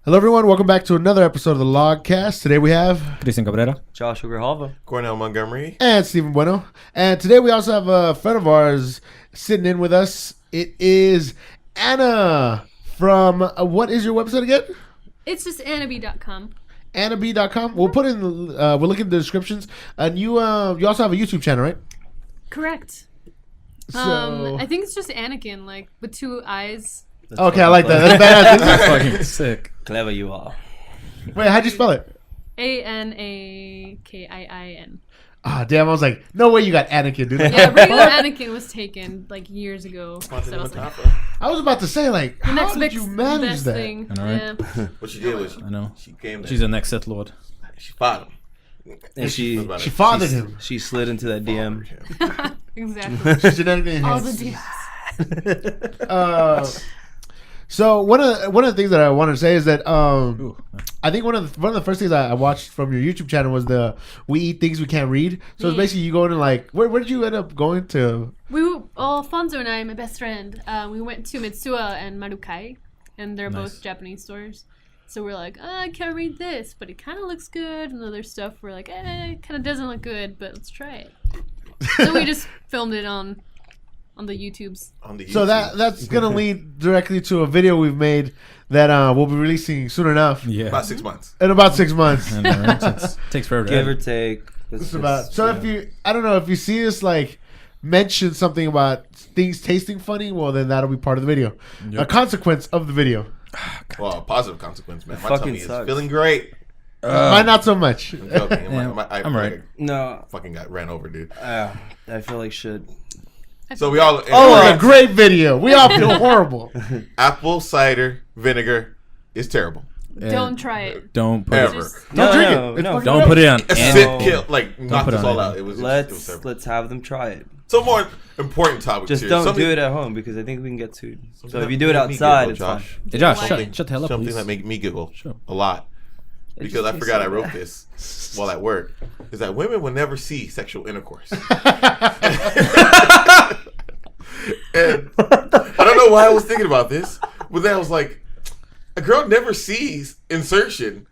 Hello, everyone. Welcome back to another episode of the Logcast. Today we have Christian Cabrera, Joshua Grijalva, Cornell Montgomery, and Stephen Bueno. And today we also have a friend of ours sitting in with us. It is Anna from, what is your website again? It's just annab.com. Annab.com. We'll put in, we'll look in the descriptions. And you also have a YouTube channel, right? Correct. So, I think it's just Anakin, like with two eyes. okay, I like that. That's badass. that's fucking sick. Clever you are. Wait, how'd you spell it? Anakin. Ah, damn. I was like, no way you got Anakin, dude. Yeah, regular Anakin was taken like years ago. So I was like, I was about to say, like, the how next did you manage best that? thing. I know, right? Yeah. what she did was I know. she came there. She's the next Sith Lord. She fought him. And she fathered him. She slid into that DM. Exactly. She's genetically All enhanced. the dudes. So one of the things that I wanted to say is that I think one of the first things I watched from your YouTube channel was the We Eat Things We Can't Read. So it's basically you going to like where did you end up going to? Alfonso and I, my best friend, we went to Mitsuya and Marukai, and they're both Japanese stores. So we're like, I can't read this, but it kind of looks good. And other stuff, we're like, it kind of doesn't look good, but let's try it. So we just filmed it on the YouTubes. So that's gonna lead directly to a video we've made that we'll be releasing soon enough. Yeah. About 6 months. In about 6 months. I know, right? It takes forever. Give or take. If I don't know if you see us like mention something about things tasting funny, well then that'll be part of the video. Yep. A consequence of the video. Well, a positive consequence, man. My fucking tummy is sucks. feeling great. Mine not so much. I'm joking. Yeah, I'm right. No, Fucking got ran over, dude. I feel like shit. So we all. Oh, a great video. We all feel horrible. Apple cider vinegar is terrible. Don't try it. Don't put Ever. it. Just, Don't drink it. No, It's no. fucking Don't gross. put it on. Acid kill, like knocked put us it on all it. out. It was Let's terrible. have them try it. Some more important topics Just here. don't do it at home because I think we can get sued. So if you do it outside, it's fine. Hey, Josh, Why? shut the hell up, Something please. that make me giggle Sure. a lot. It Because just I tastes forgot so I wrote bad. this while at work. Is that women will never see sexual intercourse. And I don't know why I was thinking about this, but then I was like, a girl never sees insertion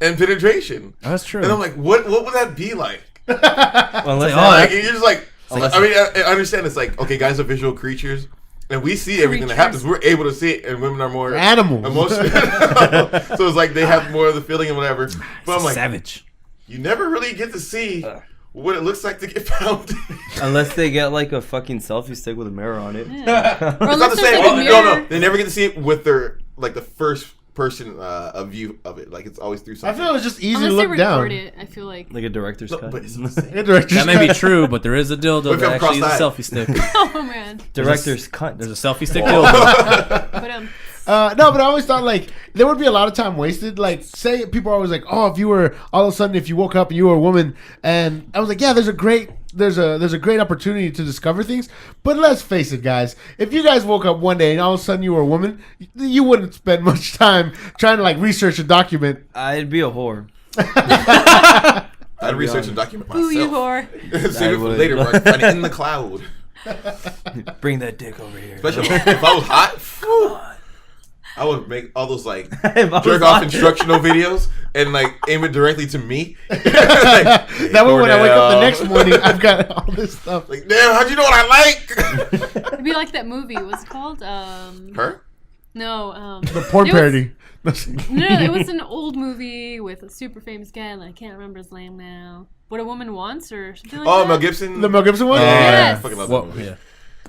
and penetration. Oh, that's true. And I'm like, what would that be like? Well, unless Like, you're just like, Unless- I mean, I understand it's like, okay, guys are visual creatures, and we see everything that happens. We're able to see it, and women are more Animals. emotional. So it's like they have more of the feeling and whatever. But I'm like, savage. you never really get to see what it looks like to get found. unless they get like a fucking selfie stick with a mirror on it. yeah. Or It's not unless the there's same. like a mirror. No, they never get to see it with their like the first person a view of it. Like it's always through I something. feel it's just easy Unless to they look record down. it, I feel like. Like a director's No, cut. but it's not the same. That may be true, but there is a dildo What if that I'm actually is a cross-eyed? selfie stick. Oh man. Director's cut. There's a selfie stick dildo. But No, but I always thought like there would be a lot of time wasted. Like, say people are always like, "Oh, if you were all of a sudden if you woke up and you were a woman," and I was like, "Yeah, there's a great opportunity to discover things." But let's face it, guys. If you guys woke up one day and all of a sudden you were a woman, you wouldn't spend much time trying to like research a document. I'd be a whore. I'd research and document myself. ooh, you whore. Save it for would. later. Where I can find it in the cloud. Bring that dick over here. Especially if I was hot. I would make all those like If I was jerk off hot. instructional videos and like aim it directly to me. Like, That way, when I wake up the Cornell. next morning, I've got all this stuff. Like, damn, how'd you know what I like? It'd be like that movie. What's it called? Her? No. The porn It was- parody. No, it was an old movie with a super famous guy, and I can't remember his name now. What a Woman Wants or something like Oh, that. Mel Gibson. The Mel Gibson one. Yeah, Yes. I fucking love Well, that movie. yeah,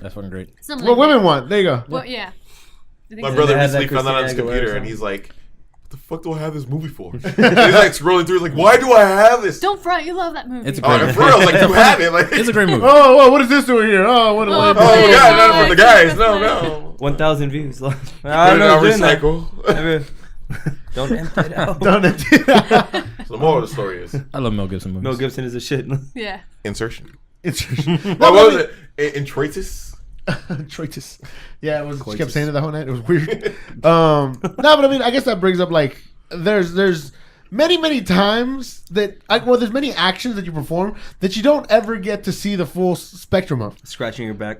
that's fucking great. Something What like women that. want. There you go. Well, yeah. I think My so. brother They had that recently found that on his Christina Aguilera computer, and song. he's like, "What the fuck do I have this movie for?" And he's like scrolling through, like, "Why do I have this?" Don't front. You love that movie. It's a Oh, great and for real, I was like, "You have it." Like, It's a great movie. Oh, what is this doing here? Oh, what? Oh, what Oh Please, God, none no, from the it's guys. not No, funny. no. 1,000 views. I Put it don't on know doing that. recycle. Don't empty it out. Don't it? So the moral of the story is I love Mel Gibson movies. Mel Gibson is a shit. Yeah. insertion. It's What was it? Introitus? Troitus. Yeah, it was. She kept Coitus. saying it the whole night. It was weird. No, but I mean, I guess that brings up like there's many times that there's many actions that you perform that you don't ever get to see the full spectrum of. Scratching your back.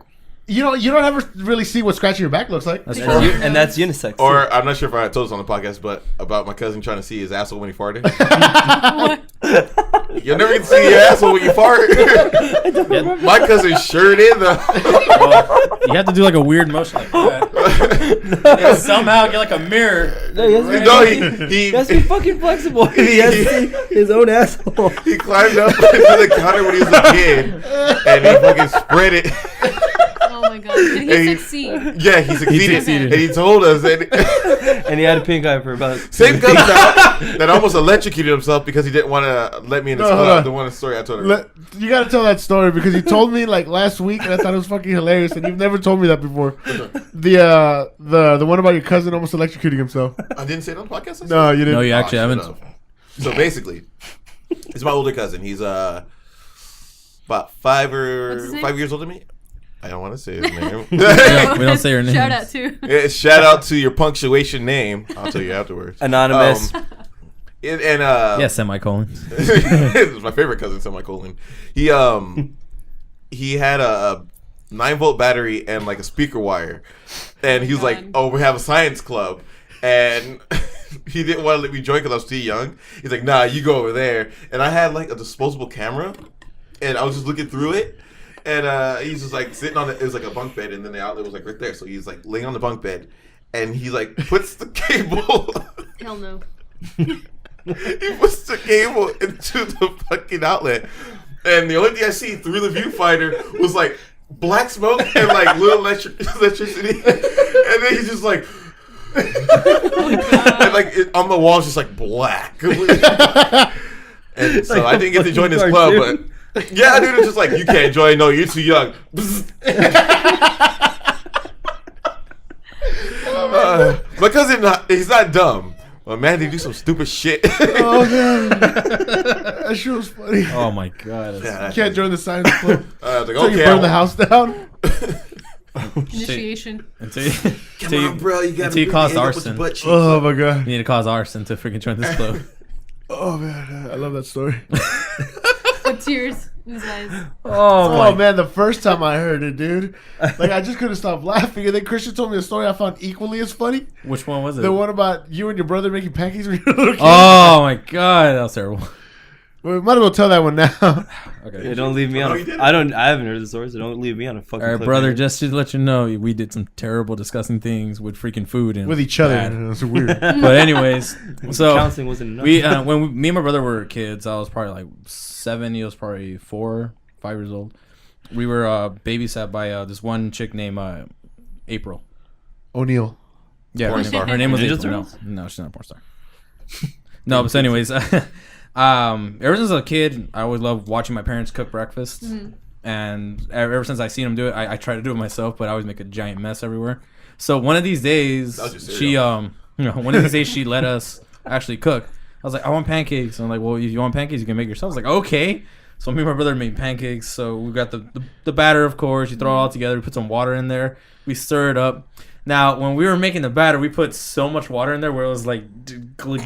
You don't ever really see what scratching your back looks like. That's That's true. and that's unisex. Or I'm not sure if I told this on the podcast, but about my cousin trying to see his asshole when he farted. What? You'll never get to see your asshole when you fart. My cousin sure did though. Well, you have to do like a weird motion like that. And somehow get like a mirror. No, he has to be, No, he has to be fucking flexible. He has to see his own asshole. he climbed up to the counter when he was a kid, and he fucking spread it. Oh my god! Did he And he- succeed? Yeah, he succeeded, succeeded. and he told us. And And he had a pink eye for about same cousin that almost electrocuted himself because he didn't want to let me in his No, hold club. on. The one story I told her. You got to tell that story because you told me like last week and I thought it was fucking hilarious and you've never told me that before. The one about your cousin almost electrocuting himself. I didn't say it on the podcast. No, you didn't. No, you actually shut haven't. up. So basically, it's my older cousin. He's about 5 What's his name? years older than me. I don't want to say his name. We don't say her name. Shout out to. Yeah, shout out to your punctuation name. I'll tell you afterwards. anonymous. And Yeah, semicolon. it's my favorite cousin, semicolon. He had a 9-volt battery and like a speaker wire, and he was like, God. "Oh, we have a science club," and he didn't want to let me join because I was too young. He's like, "Nah, you go over there." And I had like a disposable camera, and I was just looking through it. And he's just like sitting on it. It was like a bunk bed, and then the outlet was like right there. So he's like laying on the bunk bed, and he like puts the cable. Hell no. He puts the cable into the fucking outlet, and the only thing I see through the viewfinder was like black smoke and like little electricity, and then he's just like, and like on the wall, it's just like black. And so I didn't get to join this club, but. Yeah, dude, it's just like, you can't join. No, you're too young. My cousin, he's not dumb. But man, they do some stupid shit. Oh man, that shit was funny. Oh my god. Yeah, You can't join the science club I was like, until you okay. burn the house down. Initiation. Until you, Come until on, bro. You gotta until you really cause end up with arson. the butt cheeks. Oh my god. You need to cause arson to freaking join this club. Oh man, I love that story. With tears in his eyes. Oh man, the first time I heard it, dude, like I just couldn't stop laughing. And then Christian told me a story I found equally as funny. Which one was it? The one about you and your brother making pancakes when you were a little kid. Oh my god, that was terrible. Well, we might as well tell that one now. Okay. Yeah, don't leave me on. Oh, you did? I haven't heard the story, so don't leave me on a fucking. All right, cliffhanger. brother, just to let you know, we did some terrible, disgusting things with freaking food and With each other. bad. That's weird. But anyways, so counseling wasn't enough. me and my brother were kids. I was probably like 7. He was probably 4, 5 years old. We were babysat by this one chick named April. O'Neal. Yeah, Porn her, star. her name was Ninja April. No, Turtles? she's not a porn star. No, but so anyways, ever since I was a kid, I always loved watching my parents cook breakfast. Mm-hmm. And ever since I seen them do it, I try to do it myself, but I always make a giant mess everywhere. So one of these days, That was your she cereal. one of these days she let us actually cook. I was like, I want pancakes. And I'm like, well, if you want pancakes, you can make yourself. I was like, okay. So me and my brother made pancakes. So we got the batter, of course. You throw it all together. We put some water in there. We stir it up. Now, when we were making the batter, we put so much water in there where it was like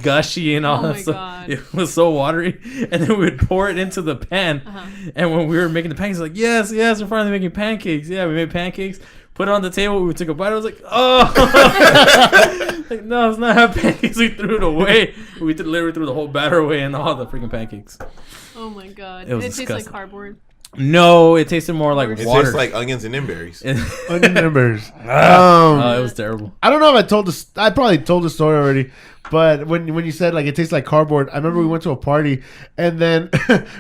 gushy and all Oh that my stuff. God. It was so watery. And then we would pour it into the pan. Uh-huh. And when we were making the pancakes, like, yes, we're finally making pancakes. Yeah, we made pancakes. Put it on the table. We took a bite. I was like, oh. Like, no, it's not have pancakes. We threw it away. We literally threw the whole batter away and all the freaking pancakes. Oh my god. It was tastes like disgusting. cardboard. No, it tasted more like It water. tastes like onions and berries. Onion members. It was terrible. I don't know if I told this. I probably told the story already. But when you said like it tastes like cardboard, I remember we went to a party and then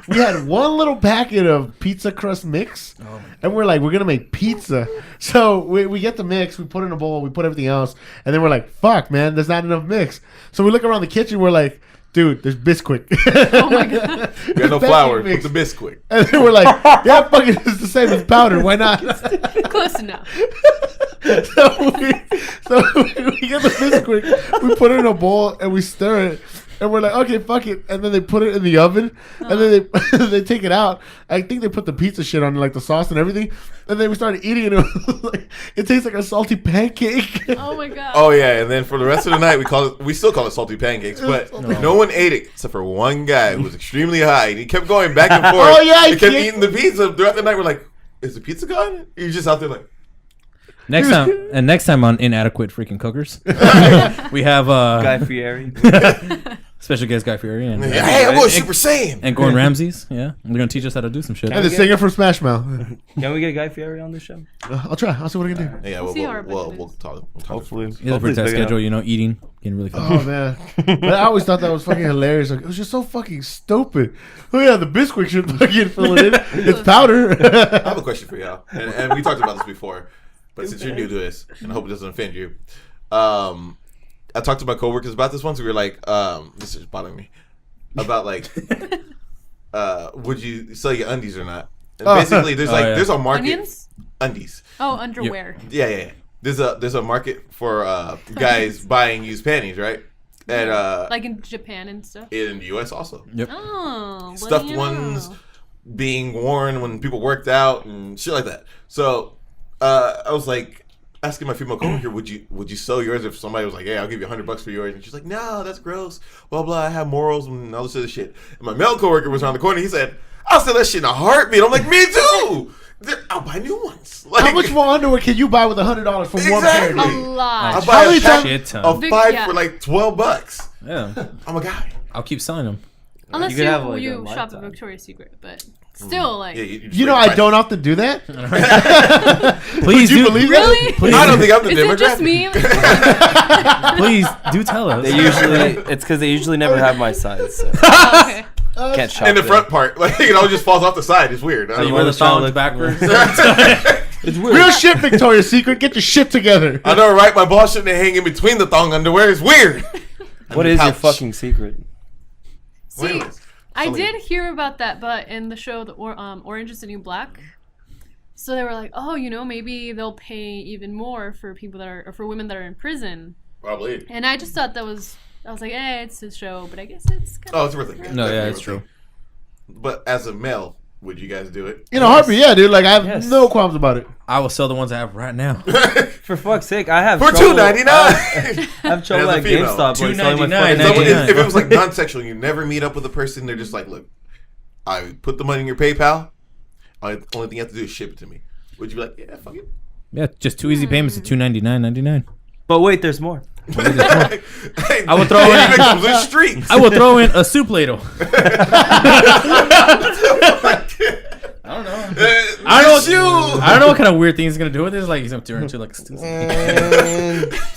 we had one little packet of pizza crust mix, and we're like, we're gonna make pizza. So we get the mix, we put it in a bowl, we put everything else, and then we're like, fuck, man, there's not enough mix. So we look around the kitchen, we're like, dude, there's Bisquick. Oh my god. We got no Pancake flour. mix. Put the Bisquick. And then we're like, yeah, fuck it, it's the same as powder. Why not? Close enough. so we get the Bisquick, we put it in a bowl and we stir it, and we're like, okay, fuck it. And then they put it in the oven, and then they take it out. I think they put the pizza shit on, like the sauce and everything. And then we started eating it. And it was like, it tastes like a salty pancake. Oh my god. Oh yeah, and then for the rest of the night, we still call it salty pancakes, but no one ate it except for one guy who was extremely high, and he kept going back and forth. Oh, yeah, he kept he- eating the pizza throughout the night. We're like, is the pizza gone? He's just out there like, Next time on Inadequate Freaking Cookers, we have Guy Fieri. special guest Guy Fieri and Hey, I'm going Super Saiyan. and Gordon Ramsay's. Yeah, they're gonna teach us how to do some shit. And the singer from Smash Mouth. Can we get Guy Fieri on the show? I'll try. I'll see what I can do. Yeah, We'll see how our we'll budget is. talk. Hopefully. He has a pretty tight schedule, eating, getting really Oh fat. man, but I always thought that was fucking hilarious. Like, it was just so fucking stupid. Oh yeah, the Bisquick should fucking fill it in. It's powder. I have a question for y'all, and we talked about this before, but since you're new to this, and I hope it doesn't offend you, I talked to my coworkers about this once. We were like, this is bothering me, about like, would you sell your undies or not? And basically, there's there's a market. Onions? Undies. Oh, underwear. Yeah. There's a market for guys buying used panties, right? And Like in Japan and stuff. in the U.S. also. Yep. Oh, what Stuffed do you ones know? being worn when people worked out and shit like that. So I was like asking my female coworker, would you sell yours if somebody was like, hey, I'll give you $100 for yours? And she's like, no, that's gross. Blah blah. I have morals and all this other shit. And my male coworker was around the corner. He said, I'll sell that shit in a heartbeat. I'm like, me too. I'll buy new ones. Like, How much more underwear can you buy with $100 for one pair? Exactly. A lot. I'll buy How many a pack Shit ton. of Big- 5 yeah. for like $12. Yeah, I'm a guy. I'll keep selling them. Unless You you, could have, like, a shop at lifetime. Victoria's Secret, but still, like, Yeah, You know, I don't often do that. Please Would you do. believe really? Please, I don't think I'm the Is demographic. it just me? please do tell us. They usually, it's because they usually never have my size. So Oh, okay. can't shop In the there. front part, like it just falls off the side. It's weird. I So don't you know. wear the just trying to thongs look- backwards. It's weird. Real shit, Victoria's Secret. Get your shit together. I know, right? My balls shouldn't hang in between the thong underwear. It's weird. What is your Pouch. fucking secret? See, Anyways, I something- did hear about that, but in the show, Orange is the New Black. So they were like, oh, maybe they'll pay even more for people or for women that are in prison. Probably. And I just thought I was like, it's a show, but I guess it's kind Oh, it's worth it. No, yeah, Definitely it's worth true. it. But as a male, would you guys do it? In a heartbeat, yeah, dude. Like I have Yes. no qualms about it. I will sell the ones I have right now. For fuck's sake, I have For trouble- $2.99. I have trouble As a at female. GameStop. Like, selling my $2.99. fucking Someone- $99. if it was like non-sexual, you never meet up with a person. They're just like, look, I put the money in your PayPal. Only thing you have to do is ship it to me. Would you be like, yeah, fuck it? Yeah, just 2 easy payments of $299.99. But wait, there's more. I will throw in- It comes with streaks. I will throw in a soup ladle. I don't know. I don't know what kind of weird things he's gonna do with this. Like he's gonna turn into like a stew.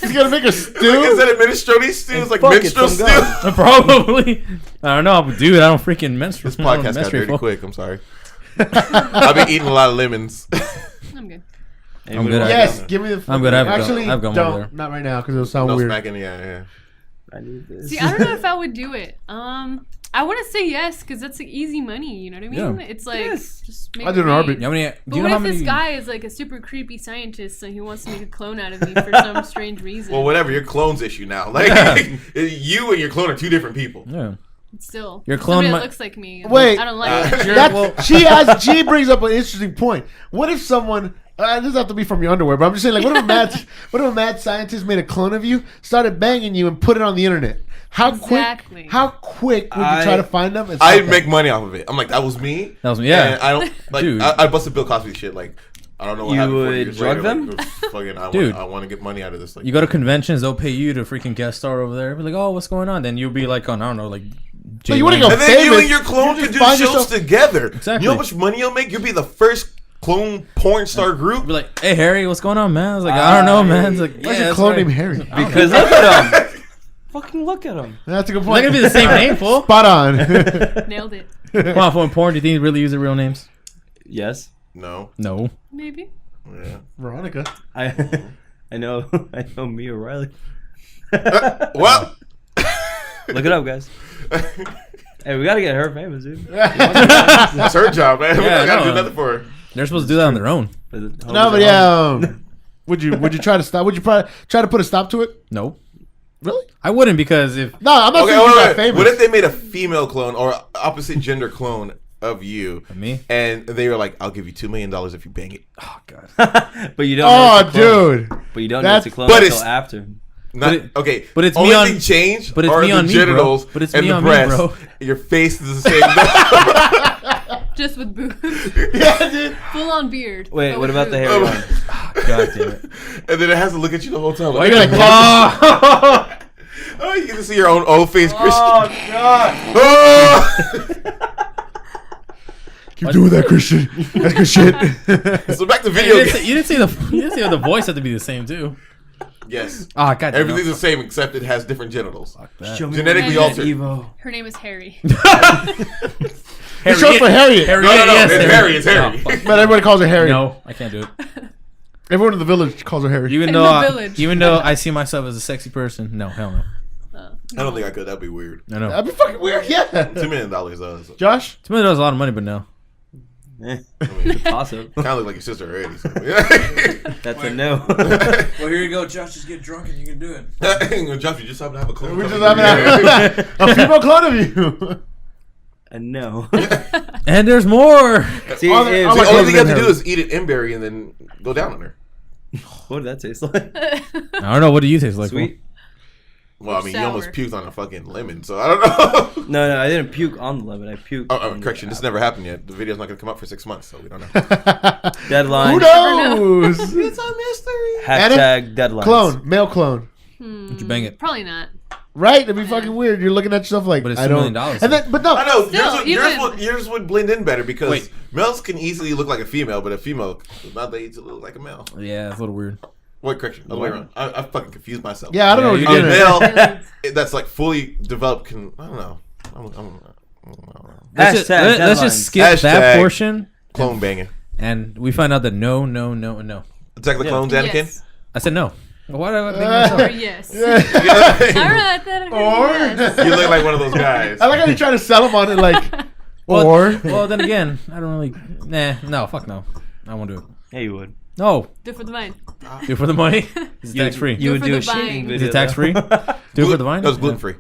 He's gonna make a Is stew. that a minestrone stew? It's like Fuck it, minstrel some stew. Probably. I don't know, but dude, I don't freaking menstruate. This podcast got dirty quick. I'm sorry. I've been eating a lot of lemons. I'm good. I'm good at Yes, give me the. I'm good. I've Actually, I've gum don't. over there. Not right now because it'll sound No weird. smacking. Yeah. I need this. See, I don't know if I would do it. I want to say yes because that's like easy money. You know what I mean? Yeah. It's like Yes. just make I do it in a heartbeat. How many? Do But you what know how if many? this guy is like a super creepy scientist and he wants to make a clone out of me for some strange reason? Well, whatever. Your clone's issue now. Like you and your clone are two different people. Yeah. Still, Your clone somebody that might- looks like me. Wait. I don't like it. That's, she brings up an interesting point. What if someone? This doesn't have to be from your underwear, but I'm just saying, like, what if a mad scientist made a clone of you, started banging you, and put it on the internet? How Exactly. quick? How quick would you try to find them? and I'd stop make them? money off of it. I'm like, that was me. That was me. Yeah. And I don't like. Dude. I busted Bill Cosby shit. Like, I don't know what You happened. 40 would years drug later, them? Like, fucking, Dude. I want to get money out of this. Like, You go to conventions, they'll pay you to freaking guest star over there. Be like, oh, what's going on? Then you'll be like, on, I don't know, like. So you wanna Leno. go and then you famous. and your clone You could just do find shows yourself- together. Exactly. You know how much money you'll make? You'll be the first clone porn star group. Be like, hey Harry, what's going on, man? I was like, I don't know, man. It's like, Why's yeah, your that's clone right. named Harry? Because look at him. Fucking look at him. That's a good It's point. not gonna be the same name, fool. Spot on. Nailed it. Come on, fool. In porn, do you think you really use their real names? Yes. No. No. Maybe. Yeah. Veronica. I know me O'Reilly. Well. Look it up, guys. Hey, we gotta get her famous, dude. That's her job, man. Yeah, I gotta no. do nothing for her. They're supposed to do that on their own. No, but yeah. Would you try to stop? Would you try to put a stop to it? No. Really? I wouldn't because if No, I'm not Okay, saying you got wait. famous. What if they made a female clone or opposite gender clone of you? me? And they were like, "I'll give you $2 million if you bang it." oh god. But you don't. know Oh, it's a clone. dude. But you don't That's- need to clone But until it's- after. Not, But but it's only me on- thing changed but it's are me the on me, bro. genitals But it's and me the on me, breasts. bro. Your face is the same. Just with boobs. Yeah, dude. Full on beard. Wait, but what with about the boobs. hairy one? God damn it. And then it has to look at you the whole time. Why you like, Oh, you get to see your own old face, Christian. Oh god! Oh! Keep doing that, Christian. That's good shit. So back to you video didn't, games. say, you didn't say the voice had to be the same too. Yes. Ah, God damn Everything's the same except it has different genitals. Show me Genetically what altered. Evo. Her name is Harry. It's short for Harriet. Harry, No, yes, it's Harry. It's Harry. No, fuck. But everybody calls her Harriet. No, I can't do it. Everyone in the village calls her Harriet. Even In though, the I, village. even though I see myself as a sexy person, no, hell no. I don't think I could. That'd be weird. I know. That'd be fucking weird. Yeah. $2 million though. So, Josh? To me, that was a lot of money, but no. Eh, I mean, awesome. kind of look like your sister already. So. That's a no. Well, here you go, Josh. Just get drunk and you can do it. Josh, you just happen to have a clone. We just coming have in. a female clone of you. A no. And there's more. See, All the- if- all The my only thing you have to Harry. do is eat an M-berry and then go down on her. what did that taste like? I don't know. What do you taste like? Sweet. Well, I mean, you almost Sour. puked on a fucking lemon, so I don't know. No, I didn't puke on the lemon. I puked. Oh, on the correction. This apple. never happened yet. The video's not going to come up for 6 months, so we don't know. Deadline. Who knows? It's a mystery. Hashtag deadline. Clone. Male clone. Would you bang it? Probably not. Right? It'd be fucking weird. You're looking at yourself like, But it's I $2 don't. million. And then, but no. I know. Still, Yours would blend in better because Wait. males can easily look like a female, but a female is not that easy to look like a male. Yeah, it's a little weird. Wait, correction. Other way around. I fucking confused myself. Yeah, I don't know what you you're A getting at. male Really. that's like fully developed can, I don't know. I don't know. Let's just, Hashtag let's deadlines. just skip Hashtag that portion, Clone banging. and we find out that no. Attack the Clones, Anakin? Yes. I said no. Why did I think Or myself? yes. Yeah. All right. Then yes. You look like one of those guys. I like how you're trying to sell him on it, like, Well, or. well, then again, I don't really. No, fuck no. I won't do it. Yeah, you would. No, Do it for the vine. do it for the money. It's tax free. You would for do the a shaving vine. video. Is it tax free? Do it for the vine. That was gluten free.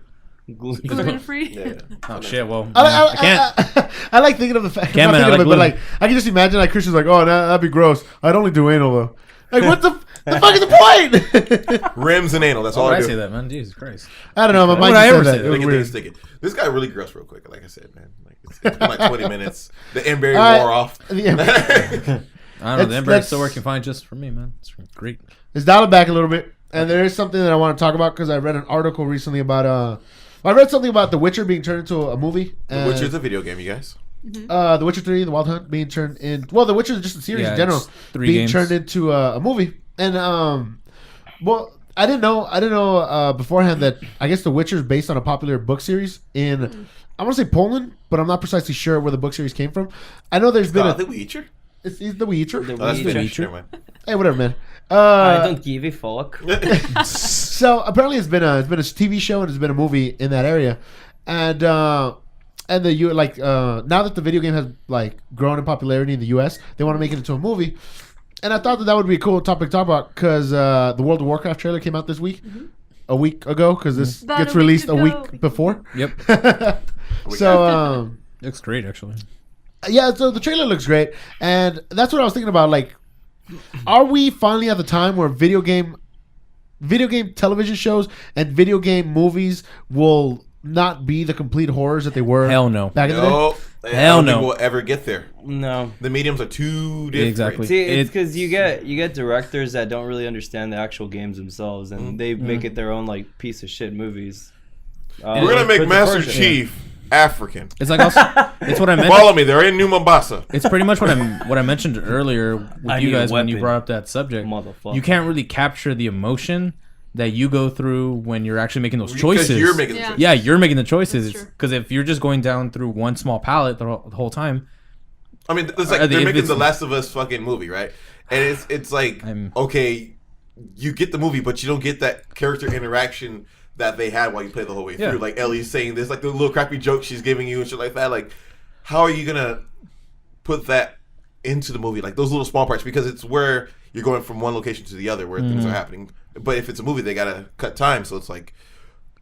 Gluten free. Yeah. Oh shit. Well, I, I can't. I like thinking of the fact. Can't, Not man, thinking I of it, like but like I can just imagine like Christian's like, oh, that'd be gross. I'd only do anal though. Like, what the fuck is the point? Rims and anal. That's Why all would I I do. say that, man? Jesus Christ. I don't know. My Why mind would I just ever said say that. that? It was Make it weird. stick it. This got really gross real quick. Like I said, man. Like it's been like 20 minutes. The M-berry All right. wore off. Yeah. I don't know. That's- The Ember is still working fine just for me, man. It's great. Let's dial it back a little bit. And there is something that I want to talk about because I read an article recently about I read something about The Witcher being turned into a movie. Which is a video game, you guys. The Witcher 3, The Wild Hunt being turned in. Well, The Witcher is just a series Yeah, in general. it's 3 being games. turned into a movie. And well, I didn't know beforehand that I guess The Witcher is based on a popular book series in I want to say Poland, but I'm not precisely sure where the book series came from. I know there's been The Witcher? it's The Witcher. The Oh, that's Witcher. Finnish. Never mind. Hey, whatever, man. I don't give a fuck. So apparently it's been a TV show and it's been a movie in that area, and now that the video game has like grown in popularity in the U.S., they want to make it into a movie, and I thought that would be a cool topic to talk about because the World of Warcraft trailer came out this week, a week ago because this About gets a week released a ago. week before. Yep. So Looks great, actually. yeah, so the trailer looks great, and that's what I was thinking about. Like, are we finally at the time where video game television shows and video game movies will not be the complete horrors that they were? Hell no. Back in the day. No. I Hell don't no. think we'll ever get there. No. The mediums are too different. Exactly. See, it's It- because you get directors that don't really understand the actual games themselves, and they make it their own like piece of shit movies. We're going to make Prince of Master Persia. Chief African. It's like also, it's what I meant. Follow me. They're in New Mombasa. It's pretty much what I mentioned earlier with I you need a guys when you weapon. brought up that subject. Motherfucker. You can't really capture the emotion that you go through when you're actually making those choices. Because you're making the Yeah. choice. Yeah, you're making the choices. That's true. Because if you're just going down through one small palette the whole time, I mean, it's like If they're making it's- the Last of Us fucking movie, right? And it's like, okay, you get the movie, but you don't get that character interaction that they had while you play the whole way Yeah. through. Like Ellie's saying this, like the little crappy joke she's giving you and shit like that. Like, how are you gonna put that into the movie? Like those little small parts, because it's where you're going from one location to the other where things are happening. But if it's a movie, they gotta cut time, so it's like,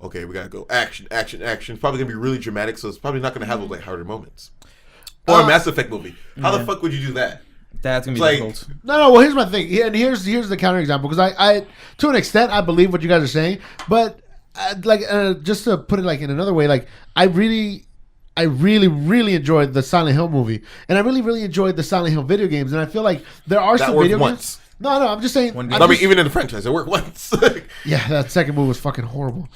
okay, we gotta go action, action, action. It's probably gonna be really dramatic, so it's probably not gonna have those like harder moments. Or a Mass Effect movie. How the fuck would you do that? that's gonna be Like- difficult. No. Well, here's my thing, and here's the counterexample because I to an extent I believe what you guys are saying, but just to put it like in another way, like I really I really, really enjoyed the Silent Hill movie, and I really, really enjoyed the Silent Hill video games, and I feel like there are That some worked video once. games. No, I'm just saying. One I'm game. I mean, just- even in the franchise, it worked once. yeah, that second movie was fucking horrible.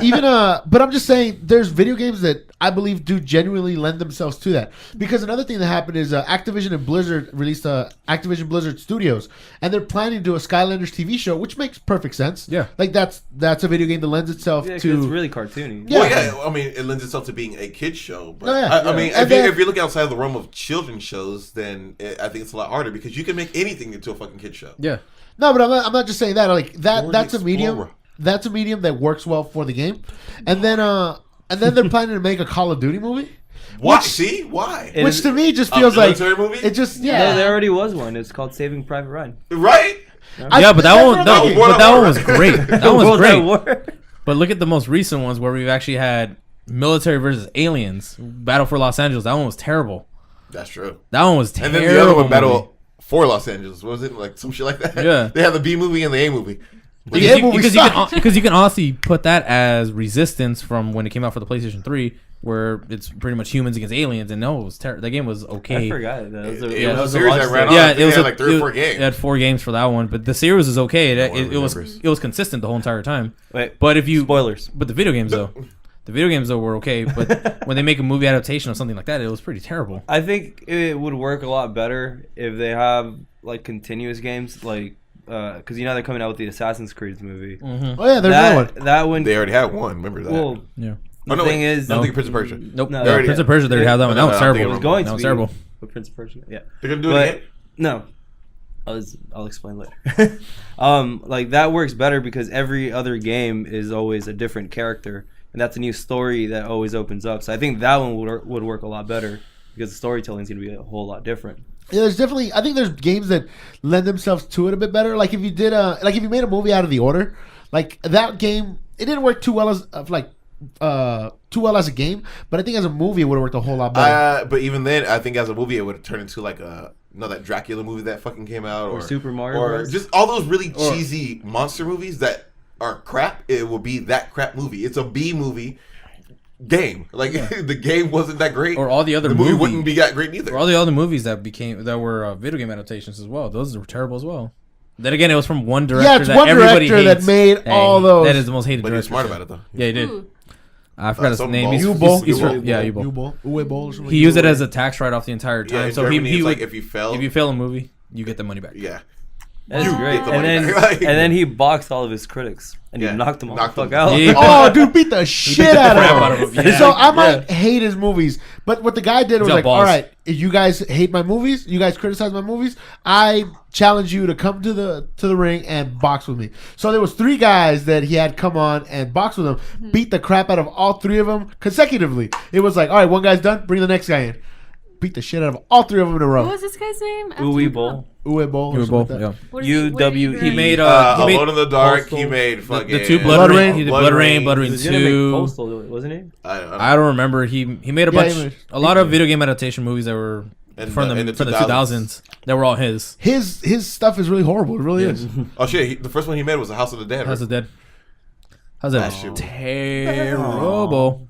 Even but I'm just saying, there's video games that I believe do genuinely lend themselves to that. Because another thing that happened is Activision and Blizzard released Activision Blizzard Studios, and they're planning to do a Skylanders TV show, which makes perfect sense. Yeah. like that's a video game that lends itself Yeah, 'cause to. it's really cartoony. Yeah. Well, yeah, I mean, it lends itself to being a kid's show. But Oh, yeah. I mean, And then- if you're looking outside of the realm of children's shows, then I think it's a lot harder because you can make anything into a fucking kid show. Yeah. No, but I'm not just saying that. Like that. Dora That's the a medium. Explorer. That's a medium that works well for the game. And then they're planning to make a Call of Duty movie, Why? Which- See? Why? It which is- to me just feels A like military movie? it just There already was one. It's called Saving Private Ryan. Right? Yeah, but that that's one, what no, I'm thinking. but that one was great. That one was World at great. War. But look at the most recent ones where we've actually had military versus aliens, Battle for Los Angeles. That one was terrible. That's true. That one was And terrible. then the other one, movie. Battle for Los Angeles. What was it? Like some shit like that? Yeah. They have the B movie and the A movie. The A movie because sucked. you can honestly put that as Resistance from when it came out for the PlayStation 3, where it's pretty much humans against aliens. And no, it was terrible. That game was okay. I forgot that. It was It that was a was series launch that ran day. on. Yeah, I think it was they had like 3 or 4 games. It had 4 games for that one, but the series was okay. No one It was remembers. it was consistent the whole entire time. Wait, But if you spoilers. but the video games though, were okay. But when they make a movie adaptation of something like that, it was pretty terrible. I think it would work a lot better if they have like continuous games, like because they're coming out with the Assassin's Creed movie. Oh yeah, there's another one. That one. They already had one. Remember that? Well, Yeah. the no, thing wait. is, I don't No. think Prince of Persia. Nope. No, No, they already Prince of had- Persia, they already had that one. That No, was I terrible. think it was going That to was be terrible. with Prince of Persia. Yeah, They're gonna do but it again. no, I'll explain later. Like that works better because every other game is always a different character, and that's a new story that always opens up. So I think that one would work a lot better because the storytelling is going to be a whole lot different. Yeah, there's definitely. I think there's games that lend themselves to it a bit better. Like if you did if you made a movie out of the order, like that game, it didn't work too well as a game. But I think as a movie, it would have worked a whole lot better. But even then, I think as a movie, it would have turned into like that Dracula movie that fucking came out, Or Super Mario or Bros. just all those really cheesy monster movies that are crap. It will be that crap movie. It's a B movie game. Like the game wasn't that great, Or all the other the movie movies. wouldn't be that great either. Or all the other movies that were video game adaptations as well. Those were terrible as well. Then again, it was from one director. Yeah, it's that one everybody director that hates. made all those. That is the most hated But he was director. smart about it though. Yeah, he did. Ooh. I forgot his some name. balls. He's from- yeah, Uwe Boll or something. He used it as a tax write-off the entire Yeah, time. in So Germany, he it's would, like if you fail, if you fail a movie, you get the money back. yeah. That's You great. get the And money then back. and then he boxed all of his critics and Yeah, he knocked them all knocked the fuck them. out. Yeah. Oh, dude, beat the shit the out crap of out him. of him, yeah. So I might hate his movies, but what the guy did was got like, balls. all right, if you guys hate my movies, you guys criticize my movies, I challenge you to come to the ring and box with me. So there was 3 guys that he had come on and box with him, beat the crap out of all 3 of them consecutively. It was like, all right, one guy's done, bring the next guy in. Beat the shit out of all 3 of them in a What row. was this guy's name? Uwe Boll. Uwe Boll. or Uwe something Boll, like that. yeah. What is he- what did UW. He made Alone in the Dark. Postal. He made fucking the 2 Blood Blood Rain. Rain. He did Blood Rain, Blood He Rain was gonna make 2. Postal, wasn't he? I don't remember. He made a Yeah, bunch, he made- a lot of video game adaptation movies that were In from the the 2000s. That were all his. His stuff is really horrible. It really is. Oh shit! The first one he made was The House of the Dead. How's Right? it dead? How's that? That shit was- Terrible.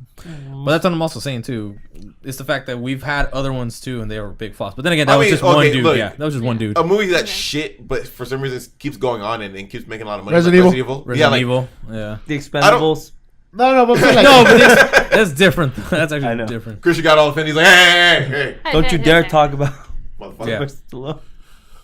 But that's what I'm also saying too. It's the fact that we've had other ones too, and they were big flops. But then again, that I was mean, just one okay, dude. look. Yeah, that was just one dude. A movie that's shit, but for some reason keeps going on and keeps making a lot of money. Resident like Evil? Resident Yeah, like Evil. Yeah. The Expendables. No, but I'm saying like, No, but that's different. That's I actually know. different. Christian got all offended. He's like, hey, Hey, Don't hey, you hey, dare hey. talk about motherfucker. Yeah. Stallone.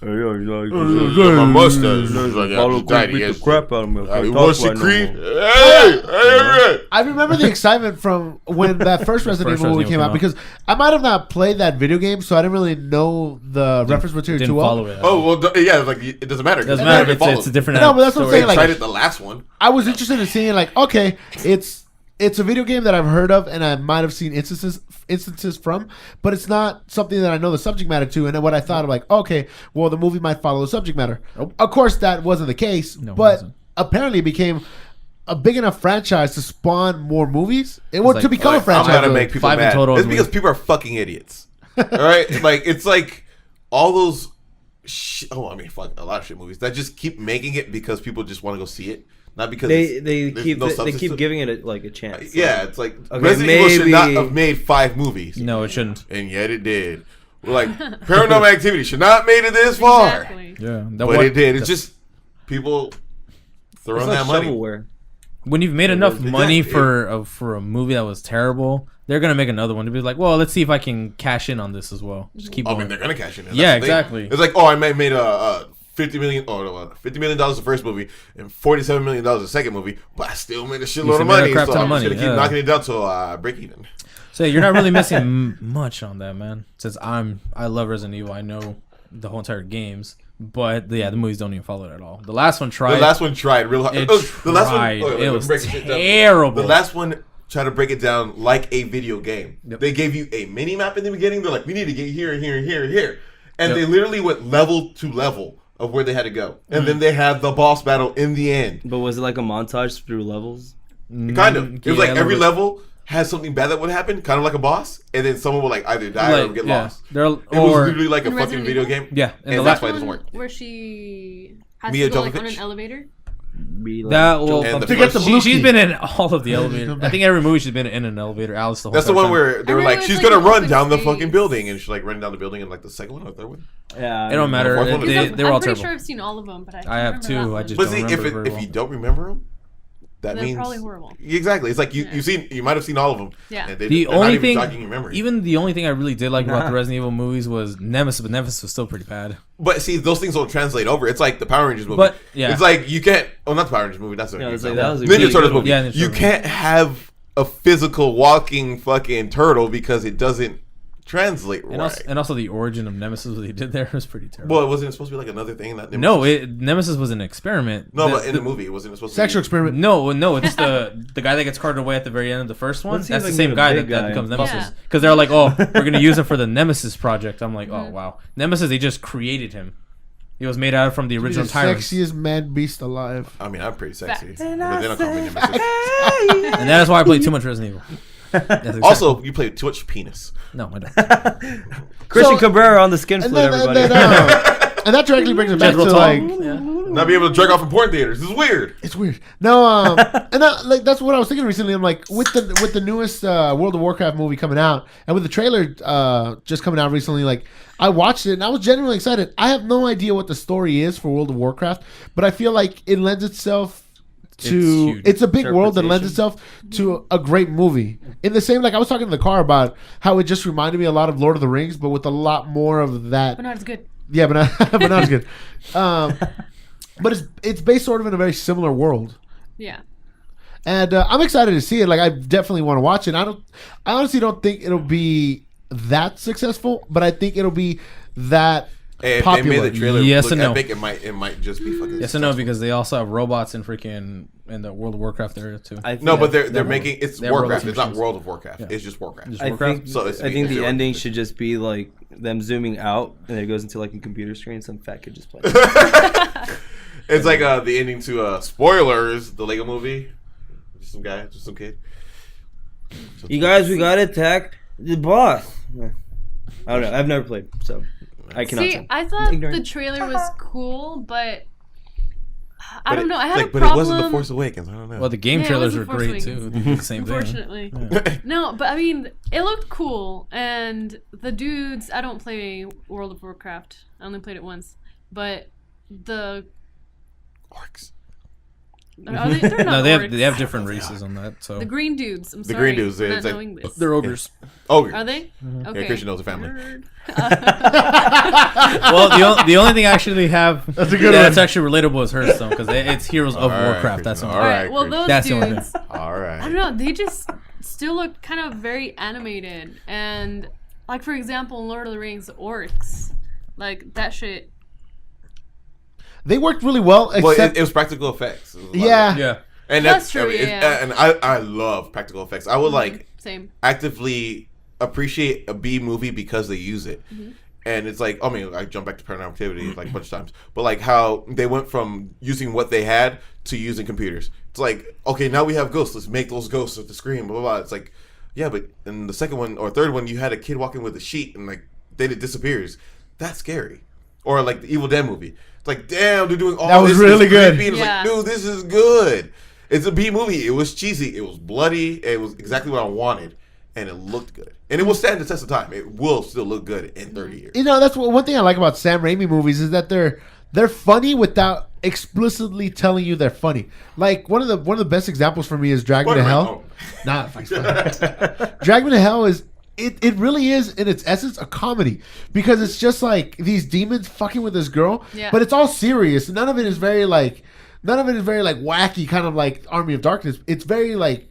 My mustache is like beat the crap out of me. You want to see Creed? Hey, I remember the excitement from when that first Resident Evil movie came out because I might have not played that video game, so I didn't really know the reference material Didn't too well. follow it. Oh well, yeah. Like it doesn't matter. Doesn't It matter. follows. It's a different. No, but that's what I'm story. saying, like- Tried it the last one. I was interested in seeing like, okay, it's a video game that I've heard of and I might have seen instances from, but it's not something that I know the subject matter to. And then what I thought of like, okay, well the movie might follow the subject matter. Nope. Of course, that wasn't the case, No, it but wasn't. apparently it became a big enough franchise to spawn more movies. It would like- to become a Like, franchise. I'm gonna really. make people 5 in mad. total It's is because weird. people are fucking idiots. All right, like it's like all those. A lot of shit movies that just keep making it because people just want to go see it. not because They there's keep no they substance keep to- giving it a chance. Yeah, it's like Okay, Resident Evil should not maybe- have made 5 movies, No, it shouldn't. and yet it did. We're like Paranormal Activity should not have made it this far, Exactly. Yeah, but it did. It's just people throwing It's like that money. shovelware. when you've made enough Exactly. money for a movie that was terrible, they're gonna make another one to be like, well, let's see if I can cash in on this as well. Just keep I going. mean, they're gonna cash in. That's Yeah, the thing. exactly. It's like, oh, I made a $50 million the first movie and $47 million the second movie, but I still made a shitload still of made a money. crap So ton I'm of just gonna money, keep yeah. knocking it down till break even. So you're not really missing much on that, man. Since I love Resident Evil, I know the whole entire games, but the movies don't even follow it at all. The last one tried. The last one tried real hard. It The last tried. one, It was break shit down. terrible. The last one tried to break it down like a video game. Yep. They gave you a mini map in the beginning. They're like, we need to get here, here, here, here, and Yep. they literally went level to level of where they had to go, and then they had the boss battle in the end. But was it like a montage through levels? Kind of. It was like Yeah, a every little bit. level has something bad that would happen, kind of like a boss, and then someone would like either die or get lost. They're, It was or literally like a In fucking Resident video Evil? game. yeah, and And the that's last why it doesn't work. Where she has Mia to go like on Jovovich? an elevator. that will And the To get the first- blue she's key. been in all of the elevators. I think every movie she's been in an elevator. Alice, the whole That's the entire one time. where they I were remember like, it was she's like gonna an run open down the space. fucking building, and she's like running down the building in like the second one or third one. Yeah, It don't matter. fourth one or They, fifth they were all I'm pretty terrible. sure I've seen all of them, but I I have can't remember two. that I one. just But don't see, remember very if well. you don't remember them, that They're means probably horrible. Exactly. It's like Yeah. you might have seen all of them. Yeah. And The they're not only even thing, jogging your memory. even the only thing I really did like about the Resident Evil movies was Nemesis, but Nemesis was still pretty bad. But see, those things don't translate over. It's like the Power Rangers movie. But, yeah. It's like you can't. Oh, not the Power Rangers movie. That's Yeah, a it's like, that was a Ninja really Turtles good movie. one. Yeah, Ninja You Turtles. can't have a physical walking fucking turtle because it doesn't translate And, right. also the origin of Nemesis, what they did there was pretty terrible. Well, it wasn't supposed to be like another thing. That No, Nemesis was an experiment. no, but in the movie, it wasn't supposed Sexual to be. experiment. No, it's the guy that gets carted away at the very end of the first one. That seems That's the like same a guy big that guy. becomes Nemesis. Yeah. Because they're like, oh, we're gonna use him for the Nemesis project. I'm like, oh wow, Nemesis. They just created him. He was made out from the He's original the tyrants, sexiest man beast alive. I mean, I'm pretty sexy. Fact. But then I'll call me Nemesis. and that is why I played too much Resident Evil. That's exactly- Also, you play too much penis. no, I don't. Christian So- Cabrera on the skin And flute, then, everybody. and that directly brings it back to General like Tom. Yeah. Not be able to jerk off in porn theaters. This is weird. it's weird. No, and like that's what I was thinking recently. I'm like with the newest World of Warcraft movie coming out, and with the trailer just coming out recently, like I watched it and I was genuinely excited. I have no idea what the story is for World of Warcraft, but I feel like it lends itself to huge. it's a big world that lends Interpretation. itself to a great movie. In the same, like I was talking in the car about how it just reminded me a lot of Lord of the Rings, but with a lot more of that. But not as good. Yeah, but not, but not as good. But it's based sort of in a very similar world, Yeah. and I'm excited to see it. Like I definitely want to watch it. I honestly don't think it'll be that successful, but I think it'll be that Hey, if popular. they made the trailer Yes look and no. epic, it might just be fucking. Yes and no, because they also have robots in freaking in the World of Warcraft area too. I think No, but they're They're making it's they're Warcraft. robots It's not machines. World of Warcraft. Yeah. It's just Warcraft. Just I Warcraft. think So it's I think the zero. ending should just be like them zooming out, and it goes into like a computer screen. Some fat kid just playing. It's like the ending to spoilers, the Lego movie. Just some guy, just some kid. You guys, we gotta attack the boss. I don't know. I've never played, so I cannot See, tell. I thought Ignorant. the trailer was cool, but I But don't it- know. I had like, a but problem. it wasn't the Force Awakens. I don't know. Well, the game Yeah, it trailers was were The Force great Awakens. too. They did the same thing. Unfortunately. No, but I mean, it looked cool, and the dudes. I don't play World of Warcraft. I only played it once, but the Orcs. are they, they're not No, orcs. they have different races on that. So The green dudes. I'm The sorry. green dudes, for not it's like- knowing this. they're ogres. Oh, Are they? Okay. Yeah, Christian knows the family. Nerd. Well, the only thing I actually have That's a good that's one. actually relatable is Hearthstone because it's Heroes of All right, Warcraft. That's Christian. the All only. right. Alright, well, those That's the only dudes. All I right. don't know. They just still look kind of very animated, and like for example, in Lord of the Rings, orcs, like that shit. They worked really well, Well, except it was practical effects. It was a lot of- yeah. Yeah. and That's I mean, true, it's- yeah. And I love practical effects. I would like Same. actively appreciate a B movie because they use it. And it's like, I mean, I jump back to Paranormal Activity like a bunch of times, but like how they went from using what they had to using computers. It's like, okay, now we have ghosts. Let's make those ghosts with the screen. Blah blah blah. It's like, yeah, but in the second one or third one, you had a kid walking with a sheet and like then it disappears. That's scary. Or like the Evil Dead movie. It's like, damn, they're doing all That was this. really good. Creepy. And it's Yeah. like, dude, this is good. It's a B movie. It was cheesy. It was bloody. It was exactly what I wanted, and it looked good. And it will stand the test of time. It will still look good in 30 years. You know, that's one thing I like about Sam Raimi movies is that they're funny without explicitly telling you they're funny. Like one of the best examples for me is Drag Me to Hell. Nah, fuck. Drag Me to Hell is it really is in its essence a comedy because it's just like these demons fucking with this girl, Yeah. but it's all serious. None of it is very like wacky, kind of like Army of Darkness. It's very like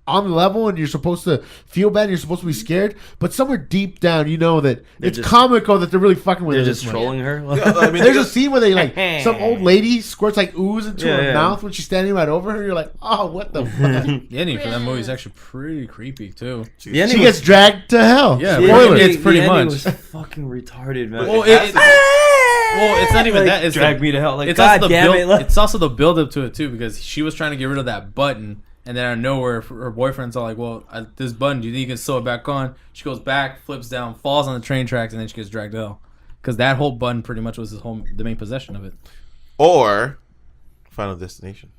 on the level, and you're supposed to feel bad. And you're supposed to be scared, but somewhere deep down, you know that it's just- comical that they're really fucking with They're her just this much. trolling her. Yeah, I mean, There's a scene where they like some old lady squirts like ooze into her mouth when she's standing right over her. You're like, oh, what the fuck? The ending for that movie is actually pretty creepy too. The ending She gets dragged to hell. Yeah, the Spoiler. ending- It's pretty the ending much. was fucking retarded, man. Well, It has to be. Well, it's not even Like, that. It's drag me to hell. Like, it's God also the damn build, it. Like- It's also the build up to it too, because she was trying to get rid of that button, and then out of nowhere, her boyfriend's all like, "Well, this button, do you think you can sew it back on?" She goes back, flips down, falls on the train tracks, and then she gets dragged to hell. Because that whole button pretty much was the main possession of it. Or Final Destination.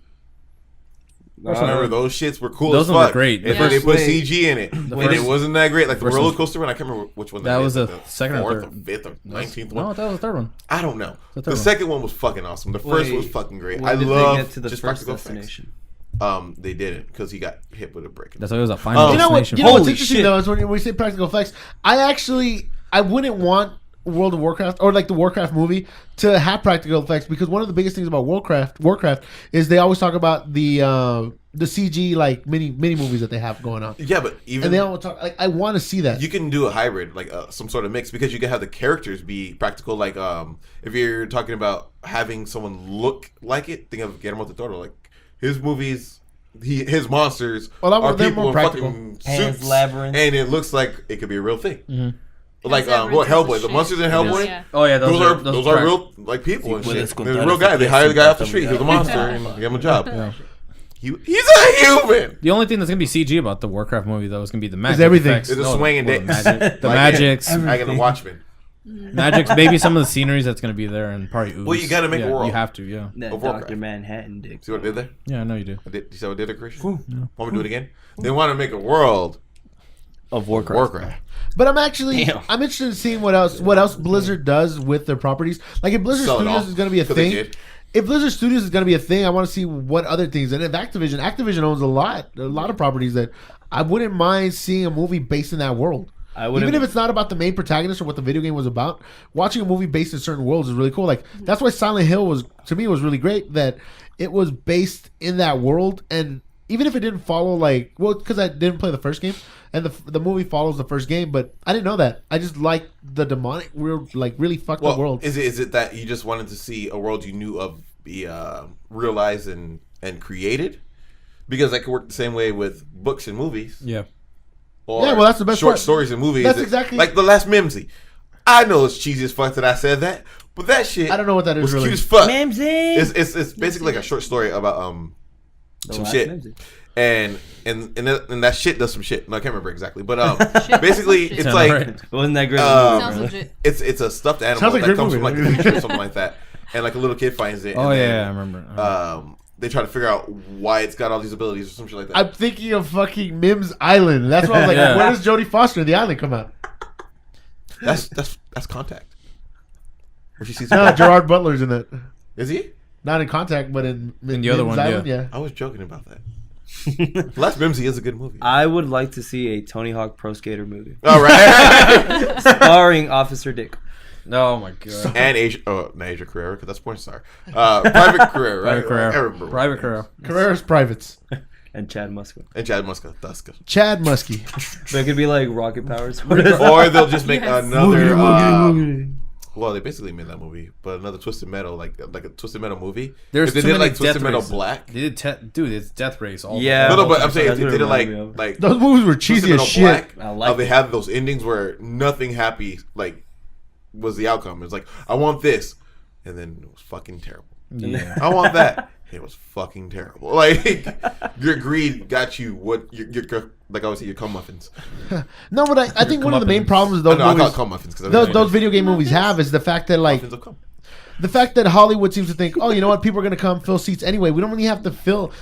Remember those shits were cool Those as ones were fuck. great. And Yeah. they put Wait. CG in it, and first- it wasn't that great. Like the first roller one- coaster one, I can't remember which one That was is. the second or fourth, third. or fifth, or 19th No, one. that was the third one. I don't know. The The third one. second one was fucking awesome. The first Wait, was fucking great. when I did love they get to the just first practical destination? effects. They didn't because he got hit with a brick. That's why it was a final You know what? destination. You know what's Holy interesting shit. though is when we say practical effects. I wouldn't want World of Warcraft or like the Warcraft movie to have practical effects because one of the biggest things about Warcraft is they always talk about the CG like mini movies that they have going on, Yeah, but even and they all talk like I want to see that. you can do a hybrid, like some sort of mix, because you can have the characters be practical. Like if you're talking about having someone look like it, think of Guillermo del Toro. Like his movies, his monsters Well, are they're people more in practical. fucking Pan's suits, Labyrinth. and it looks like it could be a real thing. Mm-hmm. Like Labyrinth what is Hellboy, the shit. monsters in Hellboy. Yeah. Oh yeah, Those are track- real like people and Sí, puedes shit. They're a contar real guy. They ese hire the guy off the tiempo street. He's a también. monster and give him a job. Yeah. He's a human. The only thing that's gonna be CG about the Warcraft movie though is gonna be the magic. everything. effects. It's a No, swinging well, dick. the magic, the Like magics, Like in the Watchmen. magics. Maybe some of the sceneries that's gonna be there and probably ooze. Well, you gotta make a yeah, world. You have to, yeah. That Of Warcraft. Dr. Manhattan dick. See what I did there? Yeah, I know you do. You see what I did there, Christian? Want me to do it again? They want to make a world Of Warcraft. Warcraft. But I'm actually Damn. I'm interested in seeing what else Blizzard does with their properties. Like if Blizzard Sell it Studios all. is going to be a 'Cause they thing. did. If Blizzard Studios is going to be a thing, I want to see what other things. And if Activision owns a lot of properties that I wouldn't mind seeing a movie based in that world. I wouldn't. Even if it's not about the main protagonist or what the video game was about, watching a movie based in certain worlds is really cool. Like that's why Silent Hill was really great. That it was based in that world, and even if it didn't follow because I didn't play the first game, and the movie follows the first game, but I didn't know that. I just liked the demonic, really fucked up world. Is it that you just wanted to see a world you knew of be realized and created? Because that could work the same way with books and movies. Yeah. Or Yeah, well, that's the best short part. stories and movies. That's exactly- like The Last Mimsy. I know it's cheesy as fuck that I said that, but that shit I don't know what that is was really. cute as fuck. Mamsie. It's basically like a short story about The some last shit. Mamsie. And that shit does some shit. No, I can't remember exactly, but basically Shit. it's Sound like right. It wasn't that great. Sounds movie, legit. it's a stuffed animal Sounds like a that great comes movie. from like the future or something like that, and like a little kid finds it. Oh and yeah, then, I remember. They try to figure out why it's got all these abilities or some shit like that. I'm thinking of fucking Mims Island. That's why I was like, Yeah. when does Jodie Foster in the Island come out? That's Contact. Where she sees No, Gerard Butler's in it. Is he? Not in Contact, but in the other Mims one, Island, yeah. I was joking about that. Last Mimsy is a good movie. I would like to see a Tony Hawk Pro Skater movie All right. starring Officer Dick Oh my god. And Asia, not Asia Carrera, because that's porn star. Private Carrera, right? Private Carrera. I remember. Private Carrera. Carreras Privates. and Chad Muska. And Chad Muska. Chad Muskie. That could be like Rocket Powers. Or they'll just make Yes. another. Woogie. Well, they basically made that movie, but another Twisted Metal, like a Twisted Metal movie. There's If they too did many like Twisted death Metal races. Black. They did dude, it's Death Race. All Yeah. No, Well, but I'm saying if that's they what did it it like reminded like Those movies were Twisted cheesy as Metal shit. Black, I like they it. have those endings where nothing happy like was the outcome. It's like I want this, and then it was fucking terrible. Yeah. I want that. It was fucking terrible. Like your greed got you what your like I would say your cum muffins. No, but I think one of the main comeuppance. problems No, those I call it movies, cum muffins because those video game movies have is the fact that like muffins of cum. the fact that Hollywood seems to think, oh, you know what, people are gonna come fill seats anyway. We don't really have to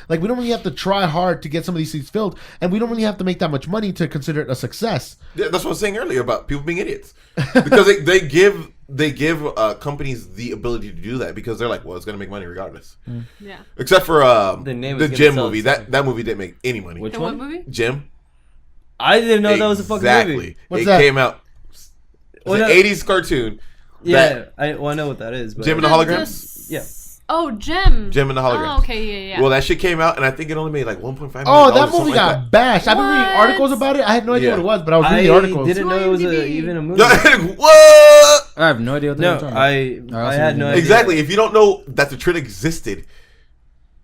we don't really have to try hard to get some of these seats filled, and we don't really have to make that much money to consider it a success. Yeah, that's what I was saying earlier about people being idiots, because they give companies the ability to do that because they're like, well, it's gonna make money regardless. Yeah. Except for the Gym sell movie. itself. That movie didn't make any money. Which The one? what movie? Gym. I didn't know that was a fucking movie. What's it that? came out. It's Well, an no- 80s cartoon. Yeah, I know what that is. But Gym and the Holograms? Yeah. Oh, Gem. Gem and the Holograms. Oh, okay, yeah. Well, that shit came out, and I think it only made like 1.5 million. Oh, that movie got bashed. I've been reading What? articles about it. I had no idea Yeah. what it was, but I was reading the I articles. didn't know it was IMDb. even a movie. What? I have no idea what No, they're talking about. I had no idea. Exactly. If you don't know that the trend existed,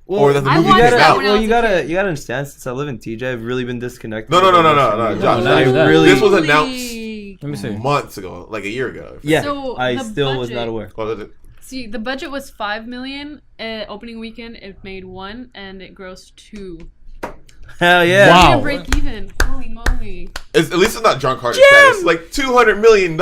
Well, or that the I movie watched came that out. when I Well, was you a gotta kid. understand. Since I live in TJ, I've really been disconnected. No, from Josh. not even that. really, This was Holy. announced Let me see. months ago, like a year ago. yeah. So, I the still was budget- not aware. What is it? See, the budget was $5 million. Opening weekend, it made 1, and it grossed 2. Hell yeah! Wow. Wow. Break even. Holy moly. At least it's not John Carter status. Like $200 million,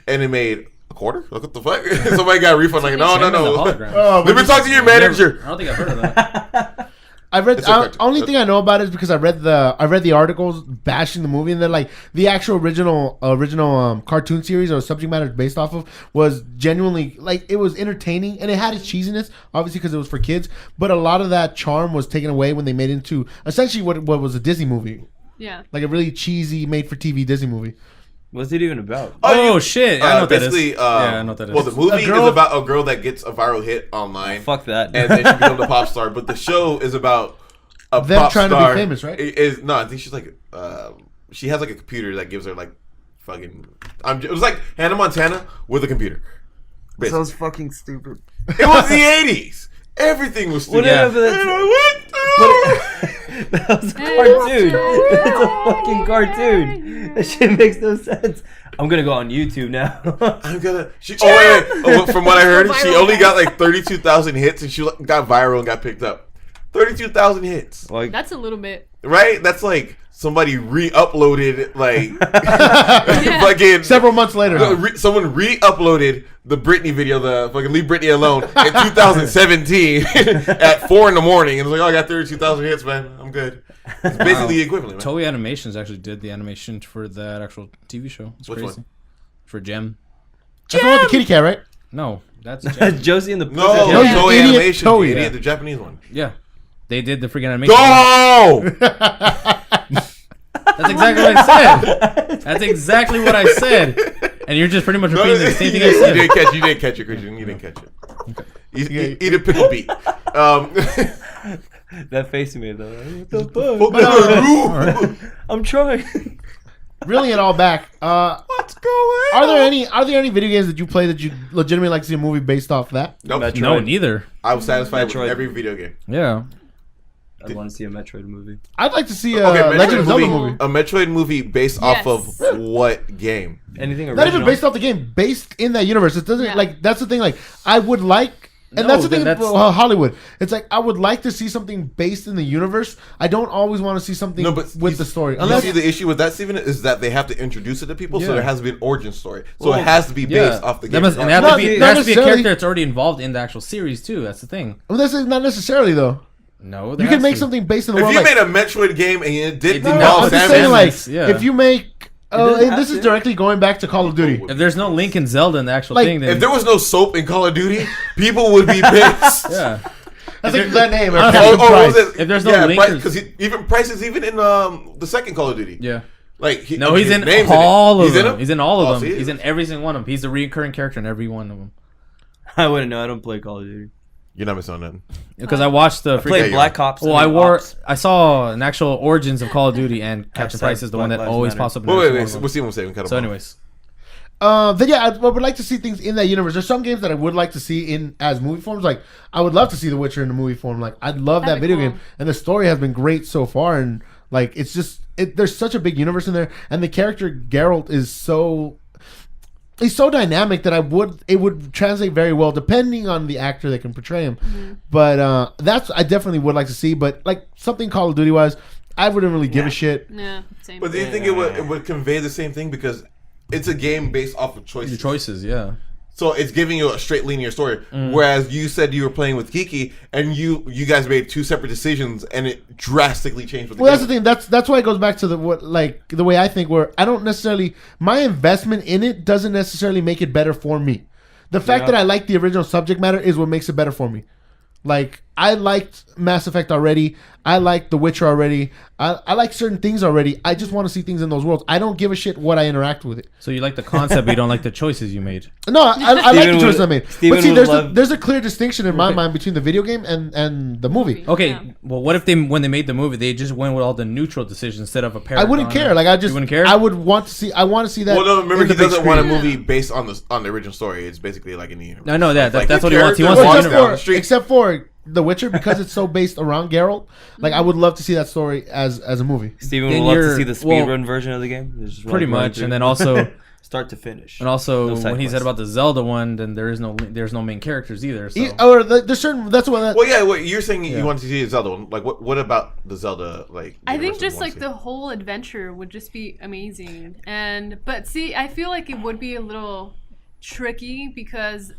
and it made a quarter. Like, what the fuck? Somebody got a refund. Like, no. Oh, Let me talk to your manager. I don't think I've heard of that. I read. It's a cartoon. Only thing I know about it is because I read the articles bashing the movie, and then like the actual original cartoon series or subject matter it's based off of was genuinely like it was entertaining, and it had its cheesiness, obviously because it was for kids. But a lot of that charm was taken away when they made it into essentially what was a Disney movie, Yeah. like a really cheesy made for TV Disney movie. What's it even about? Oh, shit. I know what that is. basically, Yeah, I know what that is. Well, the movie girl- is about a girl that gets a viral hit online, Fuck that. and then she becomes a pop star. But the show is about a Them pop trying to be star. famous, right? No, I think she's like, she has like a computer that gives her like fucking. It was like Hannah Montana with a computer. Basically. Sounds fucking stupid. It was the '80s. Everything was stupid. Whatever. And I went through. That was a cartoon. That's a fucking cartoon. That shit makes no sense. I'm gonna go on YouTube now. I'm gonna. From what I heard, Go she viral, only guys. got like 32,000 hits, and she got viral and got picked up. 32,000 hits, Like, That's a little bit. right? That's like somebody re-uploaded like fucking Several months later, someone re-uploaded the Britney video, the fucking Leave Britney Alone in 2017 at 4 a.m. and it's like, oh, I got 32,000 hits, man. I'm good. It's basically the equivalent, man. Toei Animations actually did the animation for that actual TV show. It's Which crazy. one? For Gem. that's the one with the kitty cat, right? No, that's Gem. Josie and the No, Pussycat. No, you Toei idiot. Animation, Toei. you idiot, the Japanese one. Yeah. They did the freaking animation. Go! That's exactly what I said. That's exactly what I said. And you're just pretty much repeating the same thing I You said. didn't catch it, Christian. You didn't catch it. Eat a pickle beet. That face you made though. What the fuck? I'm trying. Reeling it all back. What's going Are there any video games that you play that you legitimately like to see a movie based off that? Nope. Metroid. No, neither. I was satisfied Metroid. with every video game. Yeah. I want to see a Metroid movie. I'd like to see a Okay, Legend of Zelda movie. movie. A Metroid movie based off Yes. of what game? Anything Not original? even based off the game, based in that universe. It doesn't Yeah. like that's the thing. Like I would like, and No, that's the thing then about Hollywood. It's like I would like to see something based in the universe. I don't always want to see something No, but with you- the story. You Unless see, the issue with that, Steven, is that they have to introduce it to people, so Yeah. there has to be an origin story. So Well, it has to be based off the That game. must, and they have Not- to be, not there has to be a necessarily. character that's already involved in the actual series too. That's the thing. well, that's not necessarily though. No, there You can has make to. something based in the If world. you Like, made a Metroid game and it didn't did not- involve I'm just Samus, saying, like Samus, yeah. if you make. doesn't have This is to. directly going back to Call of Duty. If there's no Link and Zelda in the actual Like, thing, then if there was no soap in Call of Duty, people would be pissed. yeah. That's like that name. Honestly, Captain What Price. was it? If there's no Link or- because even Price is even in the second Call of Duty. Yeah. Like No, he's his in name's all it. of them. him? He's in all Oh, of so them. he He's is. in every single one of them. He's a recurring character in every one of them. I wouldn't know. I don't play Call of Duty. You're not missing on nothing. Because I watched the I play freaking. Black Ops. Well, I saw an actual origins of Call of Duty, and Captain said Price is the one Black that Lives always Matter. pops up. In Wait, every wait, one wait. of We'll see what I'm saying. Cut him So, off. anyways, Then yeah, I would like to see things in that universe. There's some games that I would like to see in as movie forms. Like I would love to see The Witcher in the movie form. Like I'd love That'd that be video cool. game, and the story has been great so far. And like it's just there's such a big universe in there, and the character Geralt is so. He's so dynamic that it would translate very well depending on the actor that can portray him. Mm-hmm. But that's I definitely would like to see. But like something Call of Duty wise, I wouldn't really give a shit. Yeah, same. But do you think it would convey the same thing because it's a game based off of choices? your choices, yeah. So it's giving you a straight linear story. Whereas you said you were playing with Kiki, and you guys made two separate decisions, and it drastically changed. What well, that's the thing. That's why it goes back to the way I think. Where I don't necessarily my investment in it doesn't necessarily make it better for me. The fact that I like the original subject matter is what makes it better for me. Like, I liked Mass Effect already. I liked The Witcher already. I like certain things already. I just want to see things in those worlds. I don't give a shit what I interact with it. So you like the concept, but you don't like the choices you made. No, I like the choices I made. Steven But see, would there's a clear distinction in my mind between the video game and the movie. Okay, Yeah. well, what if when they made the movie, they just went with all the neutral decisions instead of a I paragon? wouldn't care. Like, You wouldn't care? I would want to see. I want to see that. Well, no, remember in he the big doesn't want a screen. movie based on the original story. It's basically like in the universe. I know that. Like, That's the what he wants. He character wants walks the Well, down universe. the street. except for The Witcher, because it's so based around Geralt. Like, I would love to see that story as a movie. Steven Then would love to you're- see the speedrun version of the game. Just Pretty run much, through. and then also, start to finish. and also No side when he said quests. about the Zelda one, then there's no main characters either. So. There's certain. That's what. Well, yeah. What you're saying you want to see a Zelda one? Like, what about the Zelda? Like, I think universe just you like wanna the whole adventure would just be amazing. But see, I feel like it would be a little tricky because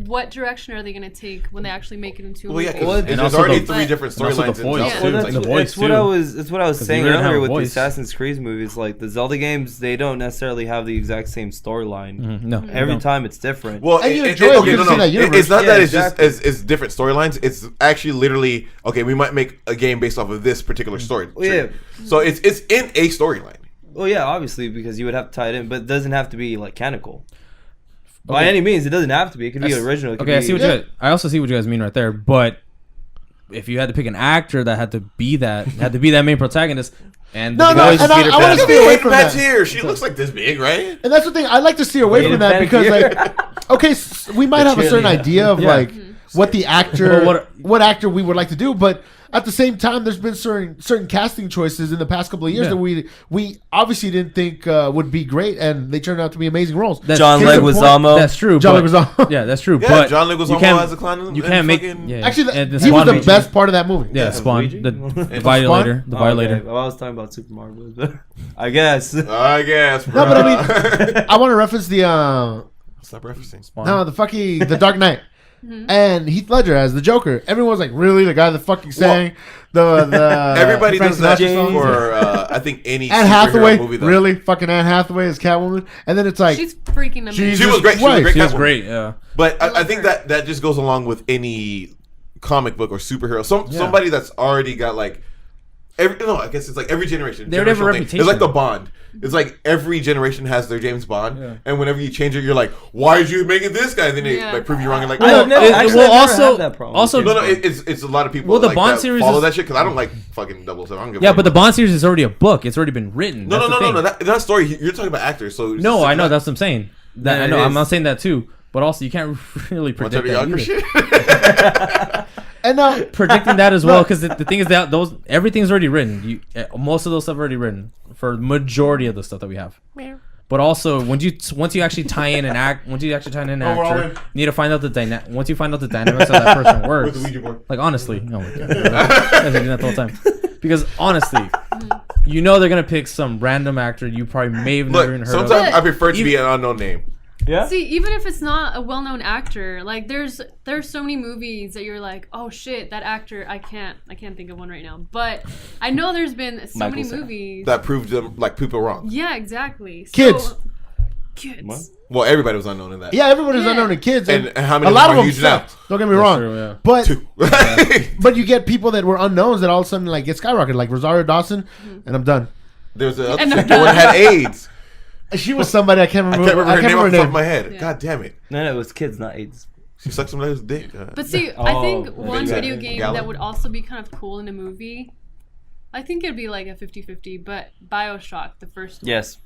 what direction are they going to take when they actually make it into see? a Well, yeah, movie? Well, because and there's also already the- three different and also the storylines in voice, Zelda. too. Well, Like, the voice, it's what too. it's what I was 'Cause saying you really have earlier a with the voice. Assassin's Creed movies. Like the Zelda games, they don't necessarily have the exact same storyline. Mhm, no, Every no. time it's different. Well, And you enjoy it because it's in that universe. It's not Yeah, that exactly. it's different storylines. It's actually literally okay. We might make a game based off of this particular story. Well, yeah. So it's in a storyline. Well, yeah, obviously because you would have to tie it in, but it doesn't have to be like canonical. By Okay. any means, it doesn't have to be. It could be That's- original. It could Okay, I be, see what you guys. I also see what you guys mean right there. But if you had to pick an actor that had to be that main protagonist, and No, the no, voice and is I Peter wanna Pan- stay away Hayden from that. Panettiere, she looks like this big, right? And that's the thing. I like to steer away Hayden from that because, Panettiere. like, okay, we might have a certain cheerleader. idea of Yeah. like what the actor, Well, what actor we would like to do, but at the same time, there's been certain casting choices in the past couple of years Yeah. that we obviously didn't think would be great, and they turned out to be amazing roles. That's John Case in point, Leguizamo. That's true. John but- Leguizamo. Yeah, that's true. Yeah, but John you Leguizamo can't- as a clown. You and can't make. fucking- Yeah, Actually, and he was Spawn the made- best part of that movie. Yeah, Yeah, Spawn, Luigi? the The violator, the Oh, violator. okay. Well, I was talking about Super Mario, but I guess. I guess, bro. No, but I mean, I want to reference the Stop referencing. Spawn. no, the Dark Knight. And Heath Ledger as the Joker. Everyone's like, really? The guy that fucking sang the Everybody Frank does that Sinatra song? for I think any Anne superhero Hathaway, movie. Though. really? Fucking Anne Hathaway as Catwoman, and then it's like, She's freaking amazing. She was great. She was a great. She was Catwoman. great. Yeah. But I love think her. that just goes along with any comic book or superhero. Somebody that's already got like I guess it's like every generation. They already have a generational thing. reputation. It's like the Bond. It's like every generation has their James Bond, Yeah. and whenever you change it, you're like, "Why did you make it this guy?" And then they Yeah. like prove you wrong. And like, I don't know. It- Actually, well, I've never also- had that problem. also- no, it's a lot of people. Well, the like, Bond that series follow is- that shit because I don't like fucking 007. I don't give a Yeah, fuck but the about Bond series is already a book. It's already been written. No, That's the thing. that story. You're talking about actors, so it's No, just I know. not- That's what I'm saying. That Yeah, I know. it I'm is. not saying that too. But also, you can't really Want to predict tell that you either. shit? and now Predicting that as well, because the thing is that everything's already written. Most of those stuff already written for the majority of the stuff that we have. But also, once you actually tie in an once you actually tie in an we're all actor, in. you need to find out once you find out the dynamics of that person With works. the Ouija board. Like honestly, oh my god, I've been doing that the whole time. Because honestly, you know they're gonna pick some random actor you probably may have never even Look, heard of. sometimes I prefer to be Even- an unknown name. Yeah. See, even if it's not a well-known actor, like there's so many movies that you're like, oh shit, that actor, I can't think of one right now, but I know there's been so Michael many Cera. movies. That proved them like people wrong. Yeah, exactly. Kids. Kids. What? Well, everybody was unknown in that. yeah, everyone is Yeah. unknown to kids, and, And how many a lot of of them them are huge now? sucked. Don't get me That's wrong, true, yeah. but Two. but you get people that were unknowns that all of a sudden like get skyrocketed, like Rosario Dawson, and I'm done. There was the other And chick, I'm the one that had AIDS. She was somebody I can't I remember. can't remember her name off the top of my head. Yeah. God damn it. No, it was kids, not AIDS. She sucked somebody's dick. But see, I think Oh, one Vincent video game Gallo. that would also be kind of cool in a movie, I think it'd be like a 50-50, but BioShock, the first one. Yes.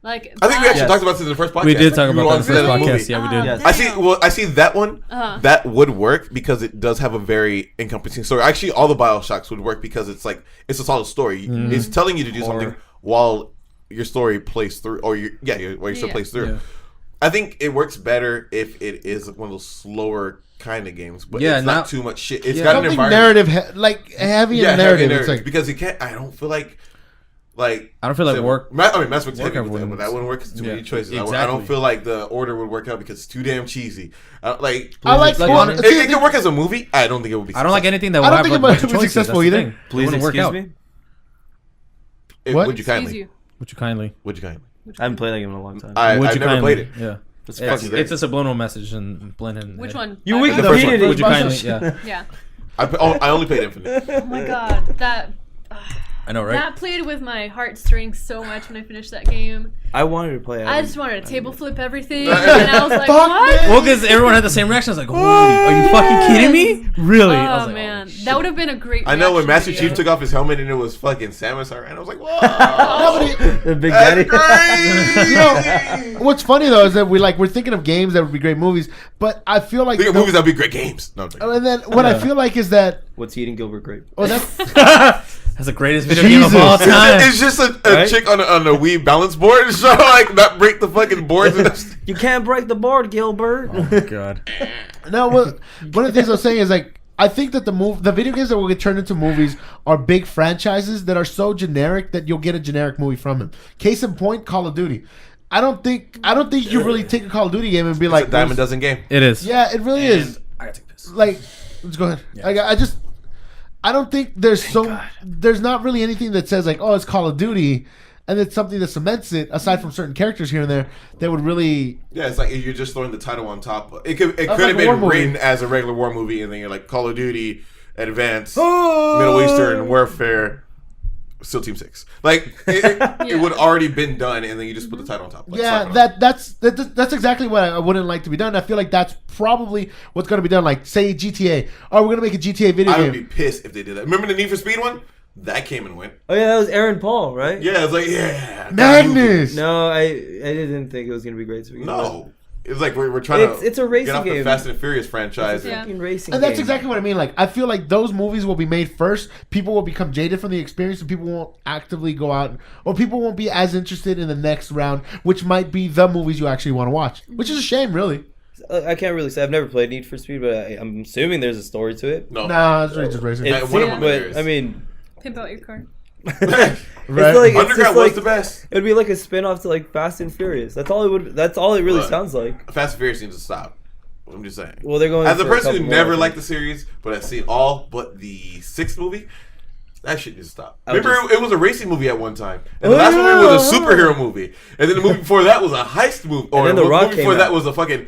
Like, I think we actually Yes. talked about this in the first podcast. We did talk You about wanted that to in see the that movie. podcast. Yeah, we did. Yes. I see that one. Uh-huh. That would work because it does have a very encompassing story. Actually, all the BioShocks would work because it's a solid story. Mm-hmm. It's telling you to do Or- something while your story plays through, or while your story Yeah. plays through. Yeah. I think it works better if it is one of those slower kind of games, but Yeah, it's not not- too much shit. It's Yeah. got an Something environment. narrative, like heavy in Yeah, the narrative. heavy It's like because you can't. I don't feel like Like I don't feel like say, work. Mass Effect's work heavy with them, everyone's- but that wouldn't work because too Yeah, many choices. I exactly. don't feel like the order would work out because it's too damn cheesy. I like Like, well, it- see, it can work as a movie. I don't think it would be. I don't like anything that I will don't have think like, it a bunch would of be choices. successful That's the either. thing. It Please wouldn't work excuse out. me. What? Would you Excuse kindly? you. Would you kindly? Would you kindly? I haven't played that game in a long time. I've Would you never kindly? played it. Yeah. It's Yeah, fucking great. It's a subliminal message and blended. Which one? You Five weak Nights? The first defeated one. it. Would you kindly? Yeah. Yeah. I only played Infinite. Oh my god, that I know, right? that played with my heartstrings so much when I finished that game. I wanted to play it. I just wanted to table flip everything, and I was like, Fuck, what? man. Well, because everyone had the same reaction. I was like, "Holy, are you fucking kidding me? Really?" I was Oh like, man, shit. that would have been a great. I know when reaction Master video. Chief took off his helmet and it was fucking Samus Aran. I was like, whoa. the Big That's Daddy. You know, what's funny though is that we're thinking of games that would be great movies, but I feel like Think of movies that would be great games. No, I'm joking. and then what I feel like is that What's eating Gilbert Grape? oh that's That's the greatest video game of Jesus. all time. It's just a Right? chick on a Wii balance board, so like not break the fucking boards. And You can't break the board, Gilbert. Oh God. no. Well, one of the things I was saying is like I think that the video games that will get turned into movies are big franchises that are so generic that you'll get a generic movie from them. Case in point, Call of Duty. I don't think you really take a Call of Duty game and be It's like a dime a dozen game. It is. Yeah, it really is. I gotta take this. Like, let's go ahead. Yeah. I don't think there's not really anything that says like, oh, it's Call of Duty, and it's something that cements it. Aside from certain characters here and there, that would really. Yeah, it's like you're just throwing the title on top. It could like have a been war movie. written as a regular war movie, and then you're like Call of Duty, Advanced, Oh! Middle Eastern Warfare, SEAL Team 6. Like it would already been done, and then you just put the title on top. Like, Yeah, slap it on. that's exactly what I wouldn't like to be done. I feel like that's probably what's going to be done. Like, say GTA. Oh, we're going to make a GTA video I would game. be pissed if they did that. Remember the Need for Speed one? That came and went. Oh yeah, that was Aaron Paul, right? Yeah, it's like that movie. Magnus. No, I didn't think it was gonna be great to begin with. No, it's like we're trying to. It's a racing get off game. the Fast and Furious franchise. Yeah. Fucking racing And that's game. exactly what I mean. Like, I feel like those movies will be made first. People will become jaded from the experience, and people won't actively go out, or people won't be as interested in the next round, which might be the movies you actually want to watch. Which is a shame, really. I can't really say. I've never played Need for Speed, but I'm assuming there's a story to it. No, Nah, it's just racing. It's, one of them but is. I mean, Pimp out your car. Right? it's like, it's Underground just was like the best. it would be like a spin-off to like Fast and Furious. That's all it would. That's all it really Look. sounds like. Fast and Furious needs to stop. I'm just saying. Well, they're going As a for a person who couple more, never I liked think. the series, but I've seen all but the sixth movie, that shit needs to stop. I would Remember, just- it was a racing movie at one time, and the last movie was a superhero movie, and then the movie before that was a heist movie, or then the The Rock movie before came that out. was a fucking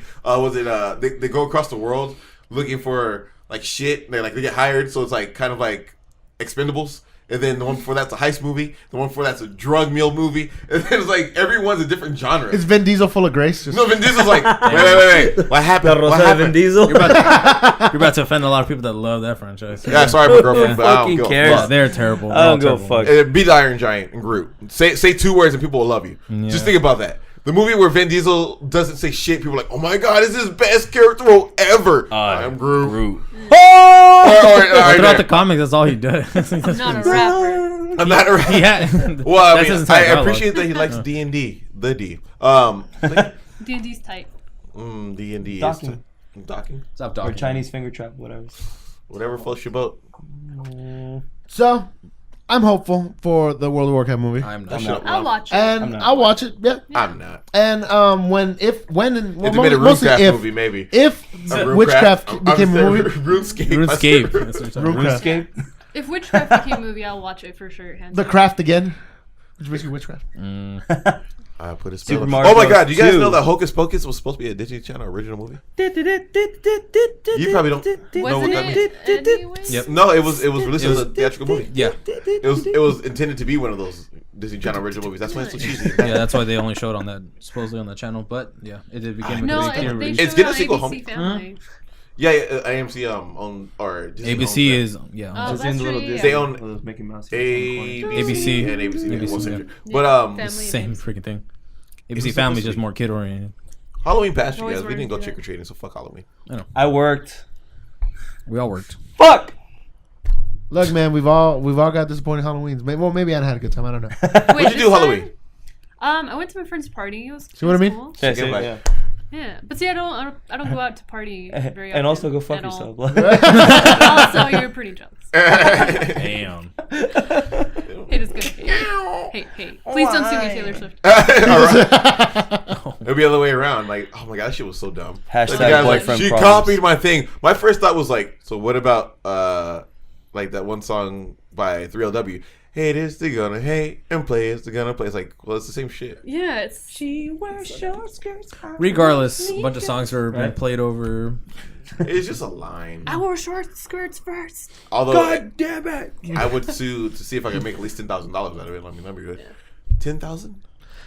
they go across the world looking for like shit. They get hired, so it's like kind of like Expendables. And then the one before that's a heist movie. The one before that's a drug meal movie. And then it's like everyone's a different genre. Is Vin Diesel full of grace? Just, No, Vin Diesel's like, wait. What happened? La What Rosa de Vin happened? Diesel. You're about to offend a lot of people that love that franchise. Yeah, sorry, my girlfriend, Who but I don't fucking give a cares? Yeah, fuck. they're terrible. I don't They're give a terrible. fuck. Be the Iron Giant and Groot. Say 2 words and people will love you. Yeah. Just think about that. The movie where Vin Diesel doesn't say shit, people are like, oh my god, this is his best character role ever. I'm Groot. Throughout the comics, that's all he does. I'm not a rapper. I'm not a Yeah. Well, That's his entire I dialogue. appreciate that he likes D&D. The D. D&D's tight. D&D is Docking. docking. Stop Or talking. Chinese finger trap, whatever. Whatever floats your boat. so, I'm hopeful for the World of Warcraft movie. I'm That not. shit- I'll watch it. And I'm not. I'll watch it. Yeah. I'm not. And when If they made a mostly RuneCraft if movie, maybe. if RuneCraft. Witchcraft I'm became a saying movie, RuneScape. RuneScape. That's what you're talking about. RuneCraft. If Witchcraft became a movie, I'll watch it for sure. Hands The down. Craft again, which is basically Witchcraft. I put a spell. Super on- Mario Oh my Bros. god, do you guys 2. know that Hocus Pocus was supposed to be a Disney Channel original movie? You probably don't know what Wasn't that means. it anyway? Yep. No, it was released as a theatrical movie. Yeah. It was intended to be one of those Disney Channel original movies. That's why it's so cheesy. Yeah, that's why they only showed on that, supposedly on that channel. But yeah, it did begin with No, the they theater showed release. It's it getting on a sequel, ABC homie. Family. Yeah, AMC on or Disney owns ABC that. is yeah. Oh, Just that's in the little right, Disney. They own Those Mickey Mouse. ABC. and ABC. ABC, one yeah. sector. Yeah, But Family. Same freaking thing. was ABC Family supposed is to just be. more kid oriented. Halloween passed, you Always guys. We didn't go wanted to trick do or treating, so fuck Halloween. I worked. We all worked. Fuck. Look, man, we've all got disappointing Halloweens. Maybe Anna had a good time. I don't know. Wait, What'd you this do Halloween? time? I went to my friend's party. It was See what I mean? Cool. Yeah, Second bite. yeah. Yeah, but see, I don't go out to party very often. And also go fuck at all. yourself. Also, you're pretty jealous. Damn. It is good. Hey. Please don't sue me, Taylor Swift. It'd be the other way around. Like, oh my god, that shit was so dumb. Hashtag Like, the guy's like, boyfriend she problems. copied my thing. My first thought was like, so what about like that one song by 3LW? Haters, they're gonna hate, and players, they're gonna play. It's like, well, it's the same shit. Yeah, it's She wears short skirts. Regardless, a bunch of songs are being played over. It's just a line. I wore short skirts first. Although, God damn it! I would sue to see if I could make at least $10,000 out of it. That'd be good. 10,000?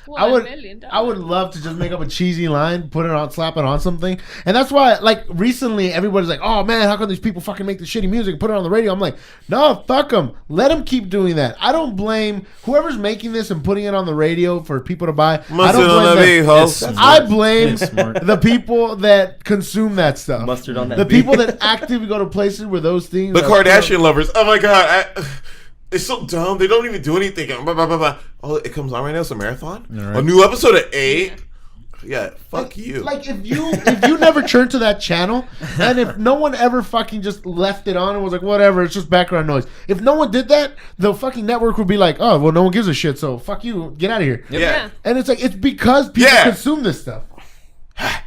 $1 million. I would love to just make up a cheesy line, put it on, slap it on something, and that's why, like, recently everybody's like, "Oh man, how come these people fucking make the shitty music and put it on the radio?" I'm like, no, fuck them. Let them keep doing that. I don't blame whoever's making this and putting it on the radio for people to buy. I don't blame them. It's smart. I blame It's smart. the people that consume that stuff. Mustard on that The beat. people that actively go to places where those things. The are- Kardashian lovers. Oh my god. It's so dumb. They don't even do anything. Blah, blah, blah, blah. Oh, it comes on right now. It's a marathon. Right. A new episode at 8. Yeah, fuck you. Like if you never turned to that channel, and if no one ever fucking just left it on and was like, whatever, it's just background noise. If no one did that, the fucking network would be like, oh well, no one gives a shit, so fuck you, get out of here. Yeah. And it's like it's because people Yeah. consume this stuff. Quack.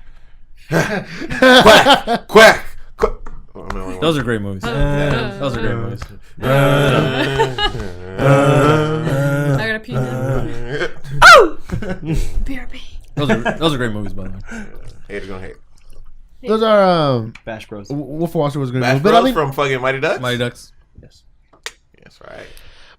Quack. Quack. Oh, no, Those are great movies. Those are great movies. I gotta pee now. BRB. Those are great movies, by the way. Haters gonna hate. Those are Bash Bros. Wolf of Wall Street was going to Bash be, but Bros I mean, from fucking Mighty Ducks? Mighty Ducks. Yes. Yes, right.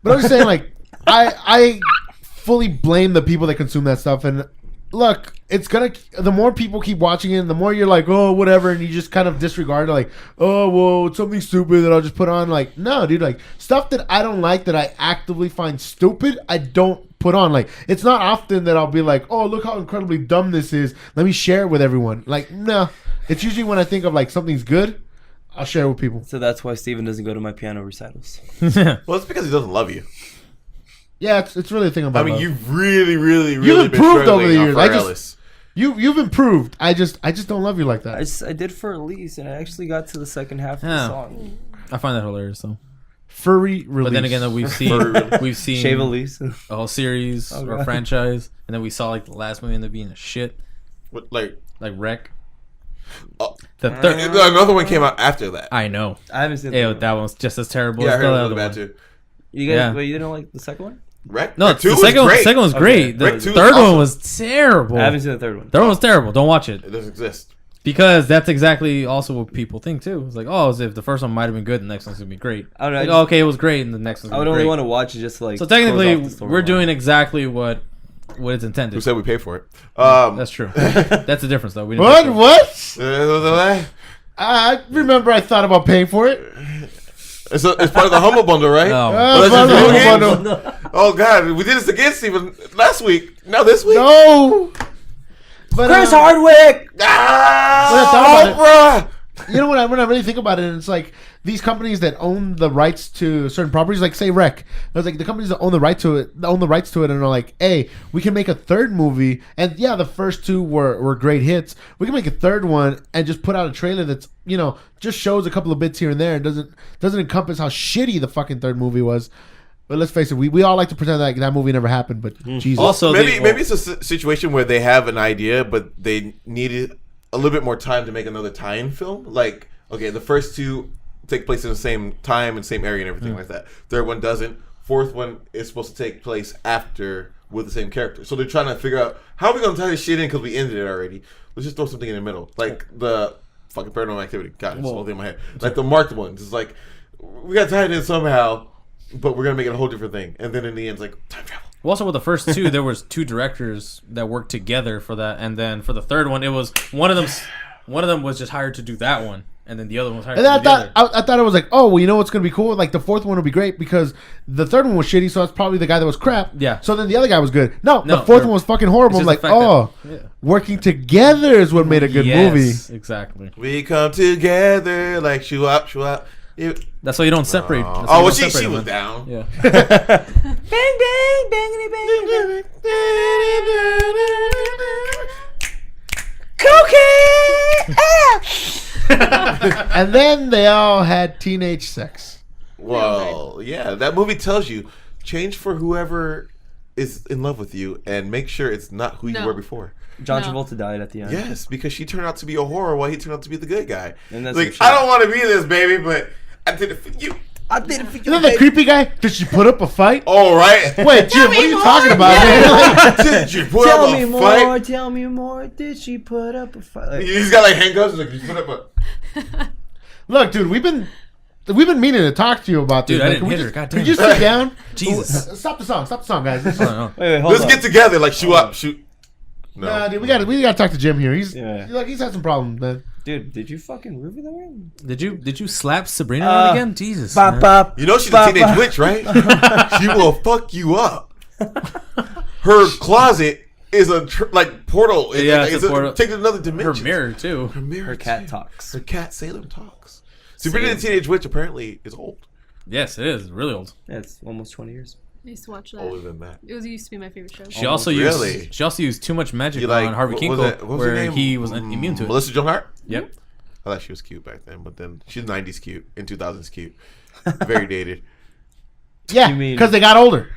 but I'm just saying, like, I fully blame the people that consume that stuff. And look, it's gonna. The more people keep watching it, the more you're like, oh, whatever, and you just kind of disregard it, like, oh, well, it's something stupid that I'll just put on. Like, no, dude, like stuff that I don't like that I actively find stupid, I don't put on. Like, it's not often that I'll be like, oh, look how incredibly dumb this is. Let me share it with everyone. Like, no, it's usually when I think of like something's good, I'll share it with people. So that's why Steven doesn't go to my piano recitals. Well, it's because he doesn't love you. Yeah, it's really a thing about. I mean, love. you've really, really, You've really been improved over the struggling years. off I our just- Ellis. You've improved. I just don't love you like that. I did for Elise, and I actually got to the second half of Yeah. the song. I find that hilarious, though. Furry release. But then again, that we've seen Shave Elise. a whole series Oh, or God. franchise, and then we saw like the last movie end up being a shit, What, like, like oh, the third. another one came out after that. I know. I haven't seen. Ew, the that one was just as terrible Yeah, I as heard the it other was bad one. too. You guys, Yeah. wait, you didn't like the second one? Wreck? No, Wreck 2 the was second one. The great. second one was Okay. great. The Wreck 2 was third awesome. one was terrible. I haven't seen the third one. Third one was terrible. Don't watch it It doesn't exist. because that's exactly also what people think too. It's like, oh, as if the first one might have been good, the next one's gonna be great. I don't know. Like, I just- okay, it was great, and the next one's I gonna would be only great. want to watch it just to, like. So technically, close off the we're storyline. doing exactly what it's intended. Who said we pay for it? That's true. That's the difference, though. We didn't What? pay for it. What? I remember I thought about paying for it. It's part of the Humble Bundle, right? Oh, Well, that's Fuck just the video Humble games. Bundle. Oh God, we did this again, Steven, last week. Now this week. No. But Hardwick. Ah, When I thought Oprah. you know when I really think about it, it's like these companies that own the rights to certain properties, like say Rec. It's like the companies that own the rights to it, and are like, hey, we can make a third movie, and yeah, the first two were great hits. We can make a third one and just put out a trailer that's just shows a couple of bits here and there, and doesn't encompass how shitty the fucking third movie was. But let's face it, we all like to pretend like that movie never happened, but Jesus. Also, maybe it's a situation where they have an idea, but they needed a little bit more time to make another tie-in film. Like, okay, the first two take place in the same time and same area and everything like that. Third one doesn't. Fourth one is supposed to take place after with the same character. So they're trying to figure out how are we going to tie this shit in because we ended it already. Let's just throw something in the middle, like the fucking Paranormal Activity. God, it's the whole thing in my head. Like the marked ones. It's like we got to tie it in somehow, but we're gonna make it a whole different thing. And then in the end, it's like time travel. Well, also with the first two, there was two directors that worked together for that, and then for the third one, it was one of them was just hired to do that one, and then the other one was hired And to then do the other. I thought it was like, oh, well, you know what's gonna be cool? Like the fourth one would be great because the third one was shitty, so that's probably the guy that was crap. Yeah. So then the other guy was good. No, No, the fourth they're- one was fucking horrible. I'm It's like, just the fact oh, that- yeah. working together is what made a good movie. Yes, exactly. We come together like shoe up. That's why you don't separate. That's why Oh, you well, don't she separate was them, man. down. Yeah. Bang bang bangity bang. And then they all had teenage sex. Well, yeah, that movie tells you change for whoever is in love with you, and make sure it's not who you No. were before. John No. Travolta died at the end. Yes, because she turned out to be a whore while he turned out to be the good guy. And that's Like, some I shit. don't want to be this, baby, but I did it for you. I did it for you. Isn't that the creepy guy? Did she put up a fight? All right. Wait, Jim, what are you talking about, man? Like, Did you put Tell up me a more. fight? Tell me more. Did she put up a fight? Like, He's got like handcuffs. Like, you put up a. look, dude, we've been meaning to talk to you about this. Dude, I Like, didn't can we hit her. just- Goddamn. Could you sit down? Jesus. Stop the song, guys. I don't know. wait, hold Let's on. get together. Like, shoot up, shoot. No, Nah, dude, we got to talk to Jim here. He's Yeah. like he's had some problems, man. Dude, did you fucking roofie that room? Did you slap Sabrina around again? Jesus. man. Bop. You know she's a teenage witch, right? She will fuck you up. Her closet is a portal. Yeah, it's a portal. Take it to another Her dimension. mirror too. Her mirror. Her cat too. talks. Her cat Salem talks. Sabrina the Teenage Witch apparently is old. Yes, it is really old. Yeah, it's almost 20 years. I used to watch that. Older than that. It used to be my favorite show. She also Really? used too much magic You like on Harvey what was Kinkle, it? What was her where name? he was immune to it. Melissa Joan Hart. Yep. I thought she was cute back then, but then she's 90s cute and 2000s cute. Very dated. Yeah, You mean- because they got older.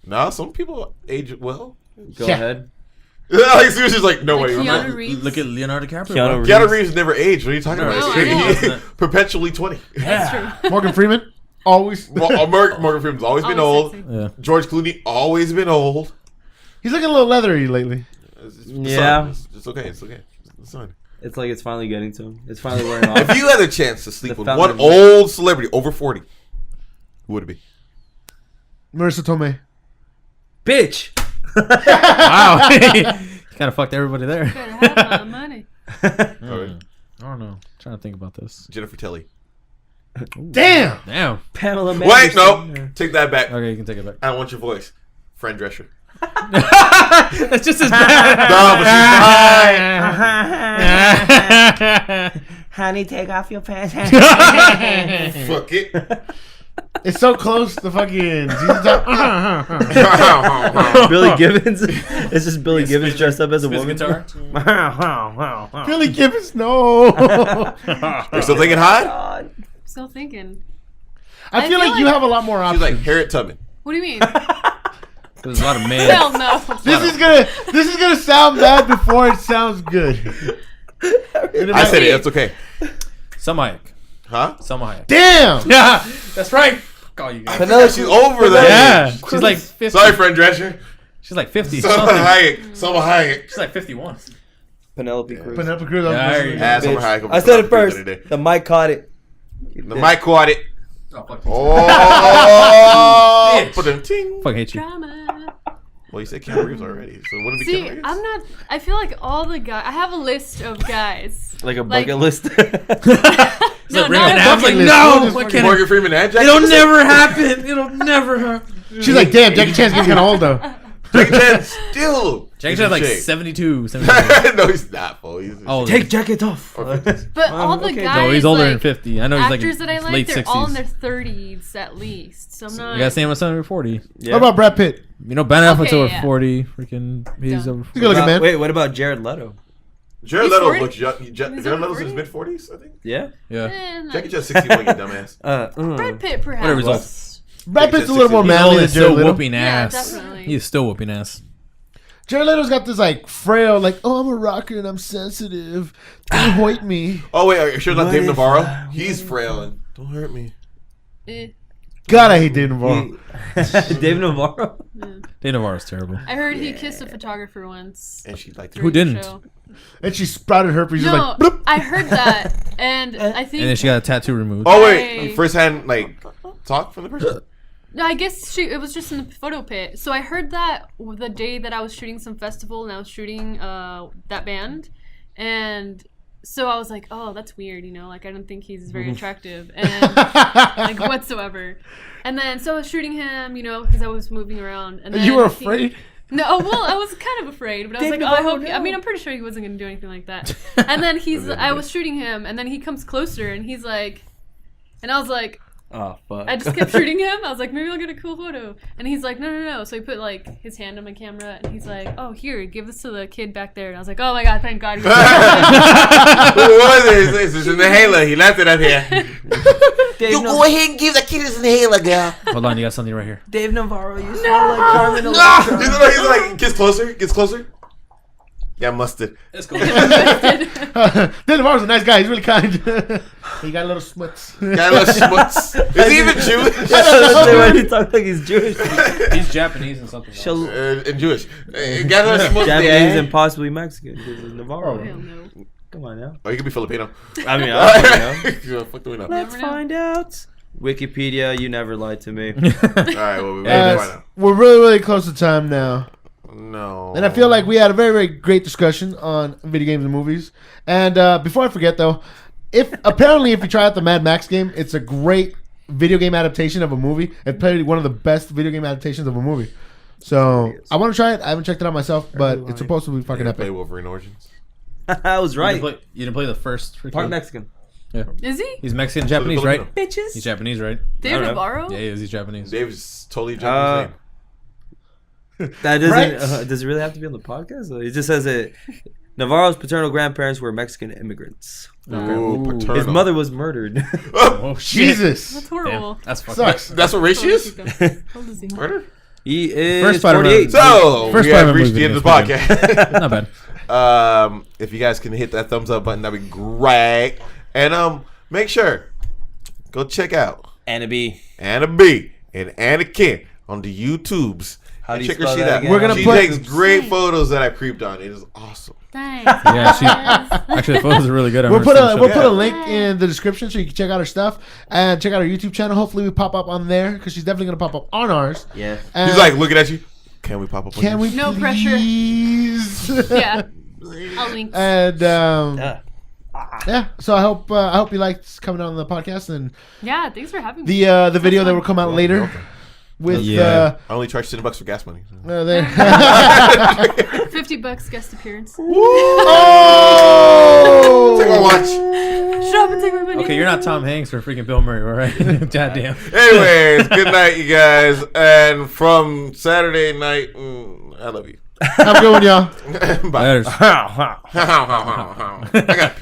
No, some people age well. Go Yeah. ahead. Like seriously, she's like, no Like way. I'm Keanu not- Reeves. Look at Leonardo DiCaprio. Keanu bro. Keanu Reeves never aged. What are you talking No, about? I know. He's perpetually 20. That's true. Morgan Freeman, always. Morgan Freeman's always been Always old. sexy. Yeah. George Clooney always been old. He's looking a little leathery lately. It's Yeah. fine. It's okay. It's okay. It's fine. It's like it's finally getting to him. It's finally wearing off. If you had a chance to sleep The with fountain one of- old celebrity over 40, who would it be? Marissa Tomei. Bitch! Wow. You kind of fucked everybody there. Better have my money. Alright. I don't know. Trying to think about this. Jennifer Tilly. Damn. Damn. Pamela Wait, Manderson. no. Take that back. Okay, you can take it back. I don't want your voice. Fran Drescher. That's just as bad. No, but she's Honey, take off your pants. fine. Fuck it. It's so close to fucking. Billy Gibbons. It's just Billy Gibbons dressed up as a His woman. guitar. Billy Gibbons, no. You're still thinking hot? Still thinking. I feel like you have a lot more She's options. like Harriet Tubman. What do you mean? There's a lot of men. Hell no. This is gonna sound bad before it sounds good. I said it. It's okay. Salma Hayek. Huh? Salma Hayek. Damn. Yeah, that's right. Fuck all you guys. She's over that Yeah, age. she's like 50. Sorry, Fran Drescher. She's like 50 Selma something. Hayek. Selma Hayek. She's like 51. Penelope Cruz. Penelope Cruz. Yeah, I heard you. Ah, Selma Bitch. Hayek over I said it Penelope Cruz first. the other day. The mic caught it. The mic caught it. Oh, fuck. Oh, Bitch. put them ting. Fuck, hate you. Drama. Well, you said Keanu Reeves already, so wouldn't it be See, Keanu Reeves? I'm not. I feel like all the guys. I have a list of guys. Like a Like- bucket list. No, Bring not it a down. I was like, bucket list. no, Just what fucking can Morgan Freeman and Jackie It'll Chan? never happen. It'll never happen. She's like, damn, Jackie Chan's getting kind of old though. Jackie Chan still. Jackie Chan's like shape. 72, 73. No, he's not, fool. He's Oh, Take jacket off. But all the okay. guys. no, he's older like, than 50. I know he's like actors that I like, late they're all in 60s. their 30s at least. So I'm not. You gotta say him at 70 or 40. Yeah. What about Brad Pitt? You know, Ben Affleck's Okay, over yeah. 40. Freaking, he's Dumb. over You 40. can look at man. Wait, what about Jared Leto? Jared He's Leto 40? looks young. He's Jared over Leto's in his 40? mid-40s, I think. Yeah. Yeah. not- Jackie Chan's 61, you dumbass. Brad Pitt, perhaps. Whatever he's old. Brad Pitt's a little more He's manly old than and Jared still Leto. whooping Yeah, ass. definitely. He's still whooping ass. Jared Leto's got this like frail, like, oh, I'm a rocker and I'm sensitive. Don't hurt me. Oh, wait, are you sure it's not What Dave if Navarro? I He's frail and don't hurt me. Eh. God, I hate Dave Navarro. Dave Navarro. Dave Navarro's terrible. I heard he kissed a photographer once. And she liked Who it. during the didn't? show. And she sprouted herpes. She's No, like, bloop. I heard that, and I think. And then she got a tattoo removed. Oh, wait. Hey. First-hand, like, talk from the person? No, I guess it was just in the photo pit. So I heard that the day that I was shooting some festival and I was shooting that band, and so I was like, oh, that's weird, you know, like I don't think he's very attractive and like whatsoever. And then so I was shooting him, you know, because I was moving around. And then You were he- afraid? No, well, I was kind of afraid, but I was Dave like, oh, I Navarro, hope. no. I mean, I'm pretty sure he wasn't gonna do anything like that. And then I was shooting him, and then he comes closer, and he's like, and I was like, Oh fuck. I just kept shooting him. I was like, maybe I'll get a cool photo. And he's like, no. So he put like his hand on my camera and he's like, oh, here, give this to the kid back there. And I was like, oh my god, thank God. Who was it? This is an inhaler. He left it up here. Dave, Go ahead and give the kid his inhaler, girl. Hold on, you got something right here. Dave Navarro, you smell like Carmen He's Electra. like, gets closer. Yeah, mustard. Let's go. Dan Navarro's a nice guy. He's really kind. He got a little smuts. Got a little schmutz. Is he even Jewish? Why do you talk like he's Jewish? He's Japanese and something else. And Jewish. Got a little schmutz. Japanese and possibly Mexican. Because it's Navarro. Hell no. Come on now. Oh, you could be Filipino. I mean, Fuck do we know? let's find out. Wikipedia, you never lied to me. All right, well, we find out. We're really close to time now. No. And I feel like we had a very, very great discussion on video games and movies. And before I forget, though, if you try out the Mad Max game, it's a great video game adaptation of a movie. It's probably one of the best video game adaptations of a movie. So I want to try it. I haven't checked it out myself, but it's supposed to be fucking Play epic. Wolverine Origins. I was right. You didn't play the first. Part Mexican. Yeah. Is he? He's Mexican, Japanese, right? Bitches. He's Japanese, right? Dave don't know. Navarro? Yeah, he is. He's Japanese. Dave's totally Japanese name. That doesn't. Right? Does it really have to be on the podcast? It just says it. Navarro's paternal grandparents were Mexican immigrants. Ooh, paternal. His mother was murdered. Oh shit. Jesus. That's horrible. Damn, that's fucked Sucks. That's what race she is? How old is he? Murder? He is First Spider-Man. 48. So, First we have Spider-Man reached the movie end of is the podcast. Not bad. If you guys can hit that thumbs up button, that'd be great. And make sure, go check out Anna B. Anna B and Anakin on the YouTubes. How do you Check her spell shit that out. again? We're gonna She put- takes great photos that I creeped on. It is awesome. Thanks. Yeah, actually, the photos are really good. We'll put a Yeah. link in the description so you can check out her stuff and check out her YouTube channel. Hopefully, we pop up on there because she's definitely gonna pop up on ours. Yeah. And He's like looking at you. Can we pop up on can we? yours? No pressure. Please? Yeah. I'll link. And Yeah. yeah, so I hope you liked coming on the podcast and Yeah, thanks for having me. the video that will come out later with Yeah. I only charge $10 for gas money. there. $50 guest appearance. Oh! Take a watch. Shut up and take my money. Okay, you're not Tom Hanks or freaking Bill Murray, all right? Goddamn. Anyways, good night, you guys. And from Saturday night, I love you. Have a good one, y'all. Bye. Laters. I got